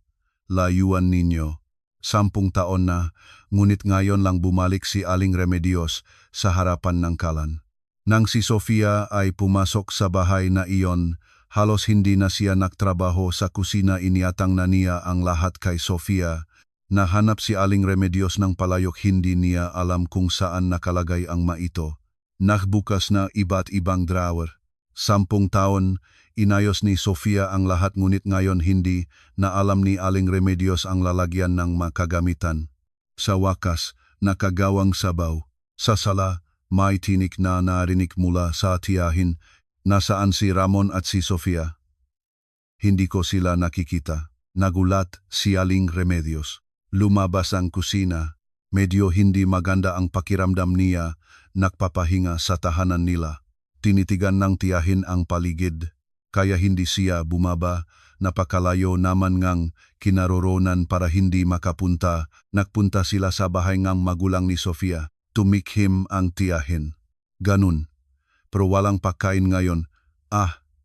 A: Layuan ninyo. 10 taon na, ngunit ngayon lang bumalik si Aling Remedios sa harapan ng kalan. Nang si Sofia ay pumasok sa bahay na iyon, halos hindi na siya nagtrabaho sa kusina. Iniatang na niya ang lahat kay Sofia. Nahanap si Aling Remedios ng palayok, hindi niya alam kung saan nakalagay ang maito. Nagbukas na iba't ibang drawer. 10 taon, inayos ni Sofia ang lahat, ngunit ngayon hindi na alam ni Aling Remedios ang lalagyan ng makagamitan. Sa wakas, nakagawang sabaw. Sa sala, may tinik na narinig mula sa tiyahin. Nasaan si Ramon at si Sofia? Hindi ko sila nakikita. Nagulat si Aling Remedios. Lumabas ang kusina. Medyo hindi maganda ang pakiramdam niya. Nagpapahinga sa tahanan nila. Tinitigan ng tiyahin ang paligid. Kaya hindi siya bumaba. Napakalayo naman ngang kinaroroonan para hindi makapunta. Nagpunta sila sa bahay ngang magulang ni Sofia. Tumikhim ang tiyahin. Ganun. Pero walang pagkain ngayon.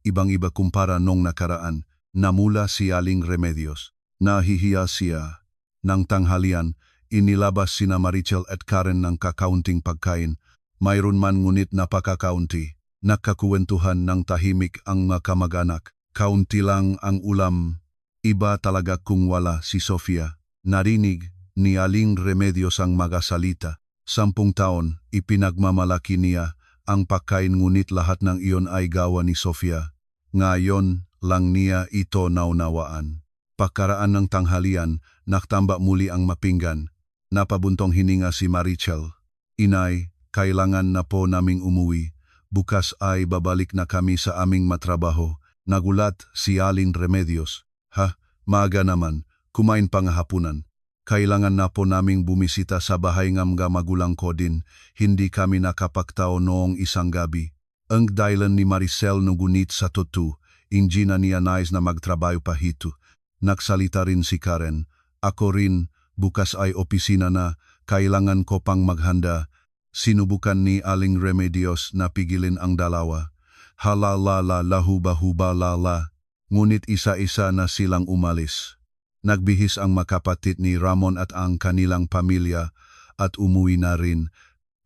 A: Ibang-iba kumpara nung nakaraan. Namula si Aling Remedios. Nahihiya siya. Nang tanghalian, Inilabas sina Marichel at Karen ng kakaunting pagkain. Mayroon man ngunit napakakaunti. Nagkakuwentuhan ng tahimik ang mga kamag-anak. Kaunti lang ang ulam. Iba talaga kung wala si Sofia. Narinig ni Aling Remedios ang magasalita. 10 taon, ipinagmamalaki niya ang pagkain ngunit lahat ng iyon ay gawa ni Sofia. Ngayon lang niya ito naunawaan. Pagkaraan ng tanghalian, naktamba muli ang mapinggan. Napabuntong hininga si Marichel. Inay, kailangan na po naming umuwi. Bukas ay babalik na kami sa aming matrabaho. Nagulat si Aling Remedios. Ha, maaga naman, kumain pa nga hapunan. Kailangan na po naming bumisita sa bahay ng mga magulang ko din. Hindi kami nakapagtao noong isang gabi. Ang dahilan ni Maricel nugunit sa totoo, hindi na niya nais na magtrabaho pa hito. Nagsalita rin si Karen. Ako rin, bukas ay opisina na, kailangan ko pang maghanda. Sinubukan ni Aling Remedios na pigilin ang dalawa. Halalala lahuba-huba lala. Ngunit isa-isa na silang umalis. Nagbihis ang makapatid ni Ramon at ang kanilang pamilya at umuwi na rin.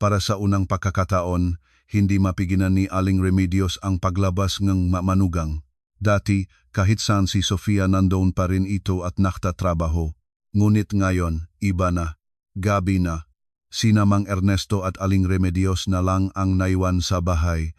A: Para sa unang pagkakataon, hindi mapigilan ni Aling Remedios ang paglabas ng manugang. Dati, kahit saan si Sofia nandoon pa rin ito at naktatrabaho. Ngunit ngayon, iba na. Gabi na. Sina Mang Ernesto at Aling Remedios na lang ang naiwan sa bahay.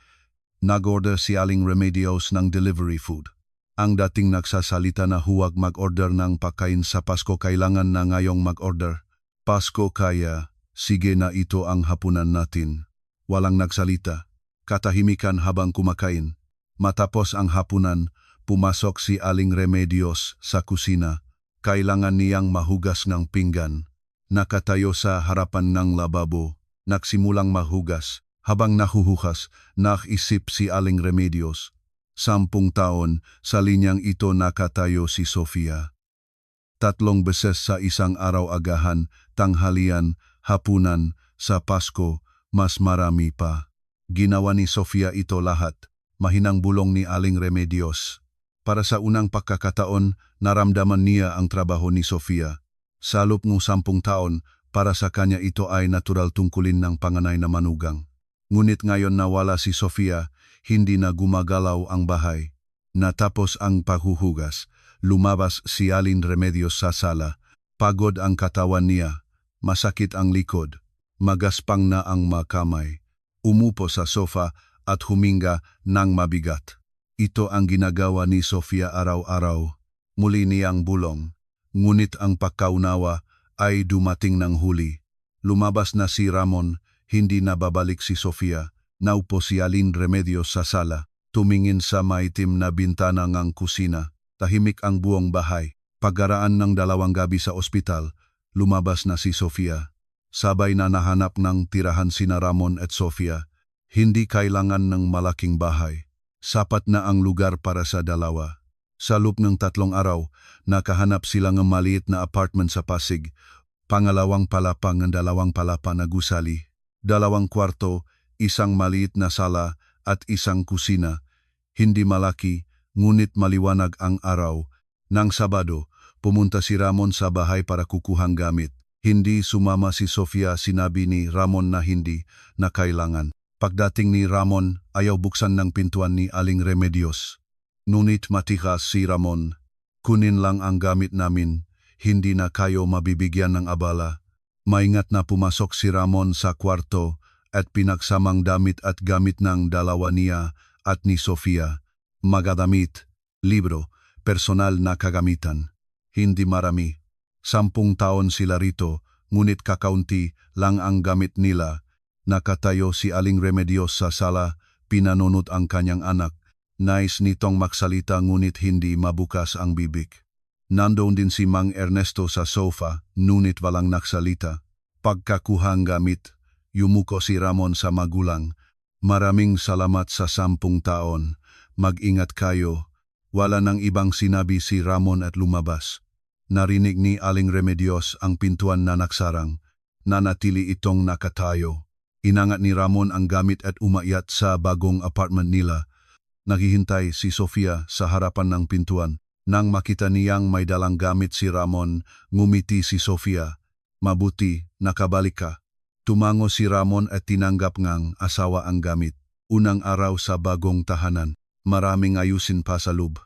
A: Nag-order si Aling Remedios ng delivery food. Ang dating nagsasalita na huwag mag-order ng pagkain sa Pasko kailangan na ngayong mag-order. Pasko kaya, sige na ito ang hapunan natin. Walang nagsalita. Katahimikan habang kumakain. Matapos ang hapunan, pumasok si Aling Remedios sa kusina. Kailangan niyang mahugas ng pinggan. Nakatayo sa harapan ng lababo, nagsimulang mahugas. Habang nahuhugas, naisip si Aling Remedios. 10 taon, sa linyang ito nakatayo si Sofia. 3 beses sa isang araw agahan, tanghalian, hapunan, sa Pasko, mas marami pa. Ginawa ni Sofia ito lahat, mahinang bulong ni Aling Remedios. Para sa unang pagkakataon, naramdaman niya ang trabaho ni Sofia. Sa loob ng 10 taon, para sa kanya ito ay natural tungkulin ng panganay na manugang. Ngunit ngayon nawala si Sofia, hindi na gumagalaw ang bahay. Natapos ang paghuhugas, lumabas si Aling Remedios sa sala. Pagod ang katawan niya, masakit ang likod, magaspang na ang makamay. Umupo sa sofa at huminga ng mabigat. Ito ang ginagawa ni Sofia araw-araw. Muli niyang bulong. Ngunit ang pagkaunawa ay dumating ng huli. Lumabas na si Ramon, hindi na babalik si Sofia. Naupo si Aling Remedios sa sala, tumingin sa maitim na bintana ng kusina. Tahimik ang buong bahay. Pagkaraan ng 2 gabi sa ospital, lumabas na si Sofia. Sabay na nahanap ng tirahan sina Ramon at Sofia. Hindi kailangan ng malaking bahay. Sapat na ang lugar para sa dalawa. Sa loob ng 3 araw, nakahanap sila ng maliit na apartment sa Pasig. Pangalawang palapang ng 2 palapa na gusali. 2 kwarto, isang maliit na sala at isang kusina. Hindi malaki, ngunit maliwanag ang araw. Nang Sabado, pumunta si Ramon sa bahay para kukuhang gamit. Hindi sumama si Sofia, sinabi ni Ramon na hindi na kailangan. Pagdating ni Ramon, ayaw buksan ng pintuan ni Aling Remedios. Ngunit matikas si Ramon. Kunin lang ang gamit namin, hindi na kayo mabibigyan ng abala. Maingat na pumasok si Ramon sa kwarto at pinagsamang damit at gamit ng dalawa niya at ni Sofia. Magadamit, libro, personal na kagamitan. Hindi marami. 10 taon sila rito, ngunit kakaunti lang ang gamit nila. Nakatayo si Aling Remedios sa sala, pinanunod ang kanyang anak. Nais nitong magsalita ngunit hindi mabukas ang bibig. Nandoon din si Mang Ernesto sa sofa, ngunit walang nagsalita. Pagkakuhang gamit, yumuko si Ramon sa magulang. Maraming salamat sa 10 taon. Mag-ingat kayo. Wala nang ibang sinabi si Ramon at lumabas. Narinig ni Aling Remedios ang pintuan na nagsarang. Nanatili itong nakatayo. Inangat ni Ramon ang gamit at umakyat sa bagong apartment nila. Naghihintay si Sofia sa harapan ng pintuan. Nang makita niyang may dalang gamit si Ramon, ngumiti si Sofia. Mabuti, nakabalik ka. Tumango si Ramon at tinanggap ngang asawa ang gamit. Unang araw sa bagong tahanan, maraming ayusin pa sa loob.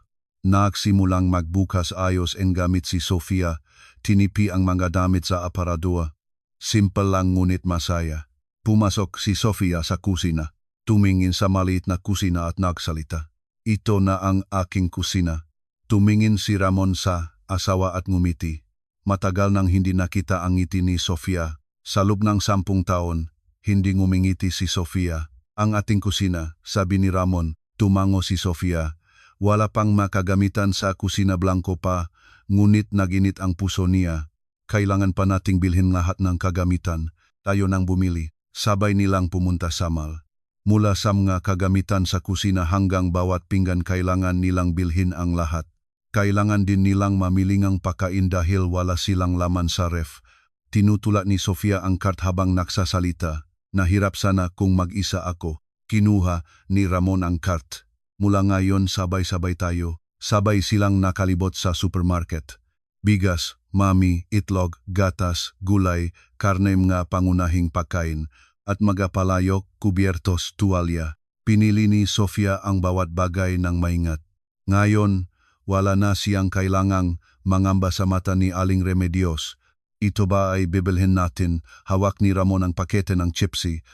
A: Nagsimulang magbukas ayos ang gamit si Sofia, tinipi ang mga damit sa aparador. Simple lang ngunit masaya. Pumasok si Sofia sa kusina. Tumingin sa maliit na kusina at nagsalita. Ito na ang aking kusina. Tumingin si Ramon sa asawa at ngumiti. Matagal nang hindi nakita ang ngiti ni Sofia. Sa loob ng 10 taon, hindi ngumingiti si Sofia. Ang ating kusina, sabi ni Ramon. Tumango si Sofia. Wala pang makagamitan sa kusina blanco pa, ngunit naginit ang puso niya. Kailangan pa nating bilhin lahat ng kagamitan. Tayo nang bumili. Sabay nilang pumunta sa mall. Mula sa mga kagamitan sa kusina hanggang bawat pinggan kailangan nilang bilhin ang lahat. Kailangan din nilang mamilingang pakain dahil wala silang laman sa ref. Tinutulak ni Sofia ang cart habang nagsasalita. Nahirap sana kung mag-isa ako. Kinuha ni Ramon ang cart. Mula ngayon sabay-sabay tayo. Sabay silang nakalibot sa supermarket. Bigas, mami, itlog, gatas, gulay, karne mga pangunahing pagkain. At magapalayok, kubiertos, tuwalya. Pinili ni Sofia ang bawat bagay ng maingat. Ngayon, wala na siyang kailangang mangamba sa mata ni Aling Remedios. Ito ba ay bibilhin natin? Hawak ni Ramon ang pakete ng chipsy.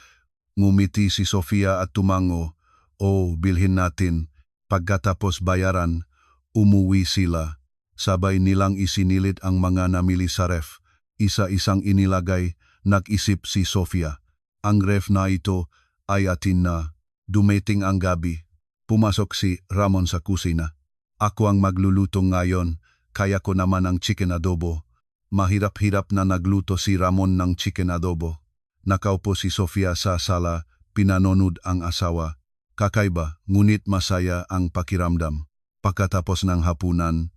A: Ngumiti si Sofia at tumango. Oh, bilhin natin. Pagkatapos bayaran, umuwi sila. Sabay nilang isinilit ang mga namili sa ref. Isa-isang inilagay, nag-isip si Sofia. Ang ref na ito ay atin na. Dumating ang gabi. Pumasok si Ramon sa kusina. Ako ang magluluto ngayon, kaya ko naman ang chicken adobo. Mahirap-hirap na nagluto si Ramon ng chicken adobo. Nakaupo si Sofia sa sala, pinanonood ang asawa. Kakaiba, ngunit masaya ang pakiramdam. Pagkatapos ng hapunan,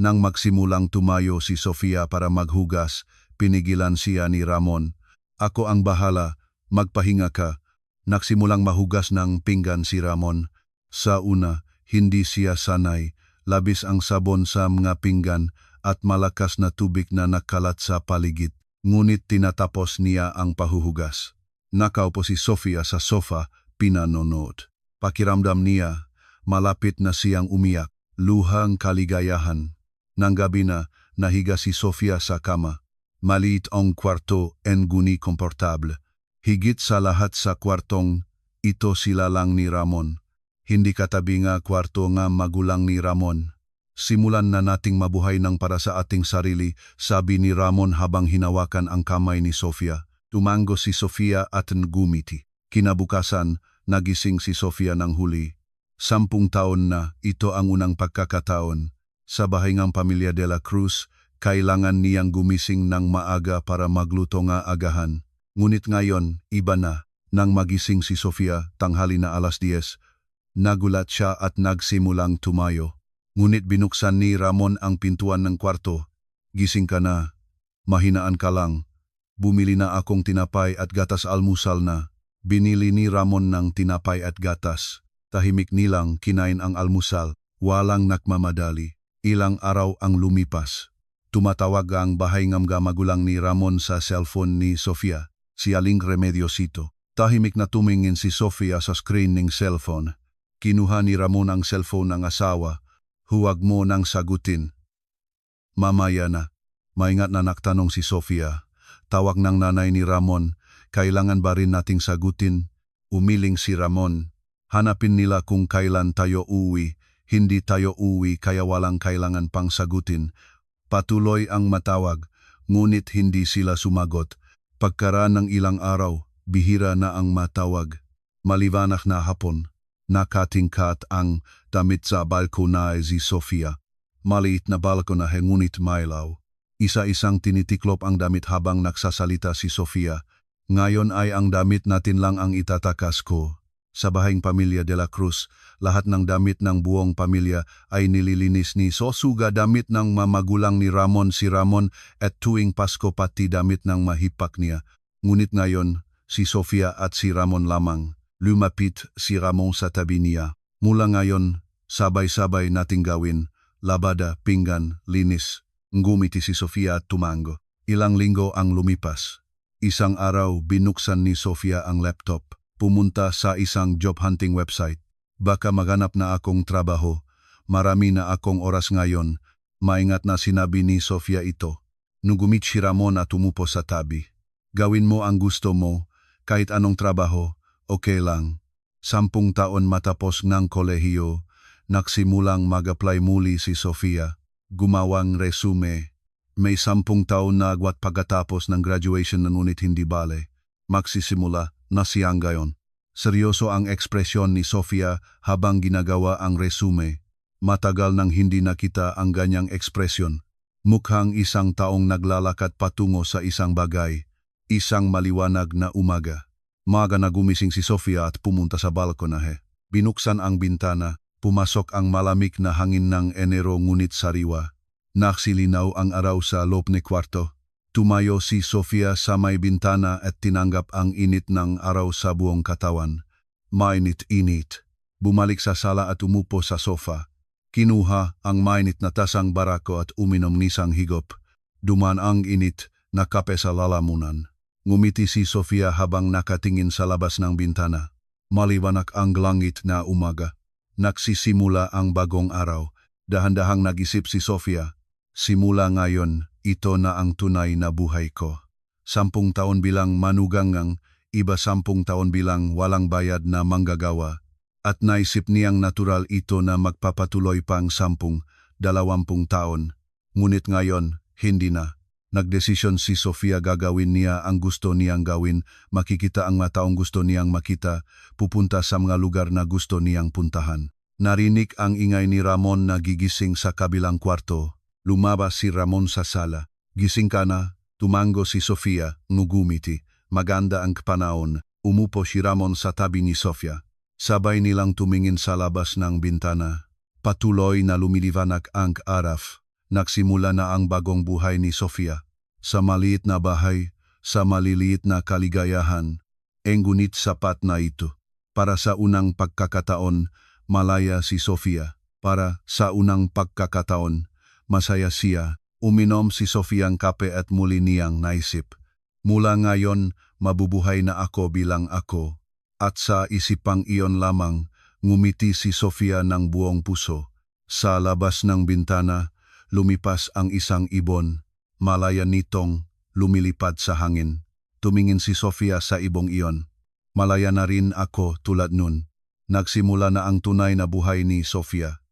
A: nang magsimulang tumayo si Sofia para maghugas, pinigilan siya ni Ramon. Ako ang bahala. Magpahinga ka. Nagsimulang mahugas ng pinggan si Ramon. Sa una, hindi siya sanay. Labis ang sabon sa mga pinggan at malakas na tubig na nakalat sa paligid. Ngunit tinatapos niya ang pahuhugas. Nakaupo si Sofia sa sofa, pinanonood. Pakiramdam niya, malapit na siyang umiyak. Luhang kaligayahan. Nang gabi na, nahiga si Sofia sa kama. Maliit ang kwarto en guni komportable. Higit sa lahat sa kwartong, ito sila lang ni Ramon. Hindi katabi nga kwarto nga magulang ni Ramon. Simulan na nating mabuhay ng para sa ating sarili, sabi ni Ramon habang hinawakan ang kamay ni Sofia. Tumango si Sofia at ngumiti. Kinabukasan, nagising si Sofia ng huli. 10 taon na, ito ang unang pagkakataon. Sa bahay ng pamilya de la Cruz, kailangan niyang gumising ng maaga para magluto nga agahan. Ngunit ngayon, iba na. Nang magising si Sofia, tanghali na 10:00, nagulat siya at nagsimulang tumayo. Ngunit binuksan ni Ramon ang pintuan ng kwarto. Gising ka na. Mahinaan ka lang. Bumili na akong tinapay at gatas almusal na. Binili ni Ramon ng tinapay at gatas. Tahimik nilang kinain ang almusal. Walang nakmamadali. Ilang araw ang lumipas. Tumatawag ang bahay ng magulang ni Ramon sa cellphone ni Sofia. Si Aling Remediosito. Tahimik na tumingin si Sofia sa screen ng cellphone. Kinuha ni Ramon ang cellphone ng asawa. Huwag mo nang sagutin. Mamaya na. Maingat na nagtanong si Sofia. Tawag ng nanay ni Ramon. Kailangan ba rin nating sagutin? Umiling si Ramon. Hanapin nila kung kailan tayo uwi. Hindi tayo uwi kaya walang kailangan pang sagutin. Patuloy ang matawag. Ngunit hindi sila sumagot. Pagkaraan ng ilang araw, bihira na ang matawag. Maliwanag na hapon. Nakatingkat ang damit sa balkona si Sofia. Maliit na balkona ngunit mailaw. Isa-isang tinitiklop ang damit habang nagsasalita si Sofia. Ngayon ay ang damit natin lang ang itatakas ko. Sa bahayng pamilya de la Cruz, lahat ng damit ng buong pamilya ay nililinis ni Sosuga damit ng mamagulang ni Ramon si Ramon at tuwing Pasko pati damit ng mahipak niya. Ngunit ngayon, si Sofia at si Ramon lamang. Lumapit si Ramon sa tabi niya. Mula ngayon, sabay-sabay nating gawin. Labada, pinggan, linis. Ngumiti si Sofia at tumango. Ilang linggo ang lumipas. Isang araw binuksan ni Sofia ang laptop. Pumunta sa isang job hunting website. Baka maganap na akong trabaho. Marami na akong oras ngayon. Maingat na sinabi ni Sofia ito. Nugumit si Ramon at umupo sa tabi. Gawin mo ang gusto mo, kahit anong trabaho, okay lang. 10 taon matapos ng kolehiyo, nagsimulang mag-apply muli si Sofia. Gumawang resume. May 10 taon na agwat pagkatapos ng graduation na ngunit hindi bale. Magsisimula na siyang gayon. Seryoso ang ekspresyon ni Sofia habang ginagawa ang resume. Matagal nang hindi nakita ang ganyang ekspresyon. Mukhang isang taong naglalakad patungo sa isang bagay. Isang maliwanag na umaga. Maga na gumising si Sofia at pumunta sa balkonahe. Binuksan ang bintana. Pumasok ang malamig na hangin ng Enero ngunit sariwa. Naksilinaw ang araw sa loob ni kwarto. Tumayo si Sofia sa may bintana at tinanggap ang init ng araw sa buong katawan. Mainit-init. Bumalik sa sala at umupo sa sofa. Kinuha ang mainit na tasang barako at uminom nisang higop. Duman ang init na kape sa lalamunan. Ngumiti si Sofia habang nakatingin sa labas ng bintana. Maliwanag ang langit na umaga. Nagsisimula ang bagong araw. Dahan-dahang nag-isip si Sofia. Simula ngayon, ito na ang tunay na buhay ko. 10 taon bilang manugangang, iba 10 taon bilang walang bayad na manggagawa. At naisip niyang natural ito na magpapatuloy pang 10, 20 taon. Ngunit ngayon, hindi na. Nagdesisyon si Sofia gagawin niya ang gusto niyang gawin, makikita ang mga taong gusto niyang makita, pupunta sa mga lugar na gusto niyang puntahan. Narinig ang ingay ni Ramon na gigising sa kabilang kwarto. Lumabas si Ramon sa sala. Gising ka na, tumango si Sofia, ngugumiti. Maganda ang panahon. Umupo si Ramon sa tabi ni Sofia. Sabay nilang tumingin sa labas ng bintana. Patuloy na lumiliwanag ang araw. Nagsimula na ang bagong buhay ni Sofia. Sa maliit na bahay, sa maliliit na kaligayahan, ngunit sapat na ito. Para sa unang pagkakataon, malaya si Sofia. Para sa unang pagkakataon, masaya siya. Uminom si Sofia ang kape at muli niyang naisip. Mula ngayon, mabubuhay na ako bilang ako. At sa isipang iyon lamang, ngumiti si Sofia ng buong puso. Sa labas ng bintana, lumipas ang isang ibon. Malaya nitong lumilipad sa hangin. Tumingin si Sofia sa ibong iyon. Malaya na rin ako tulad nun. Nagsimula na ang tunay na buhay ni Sofia.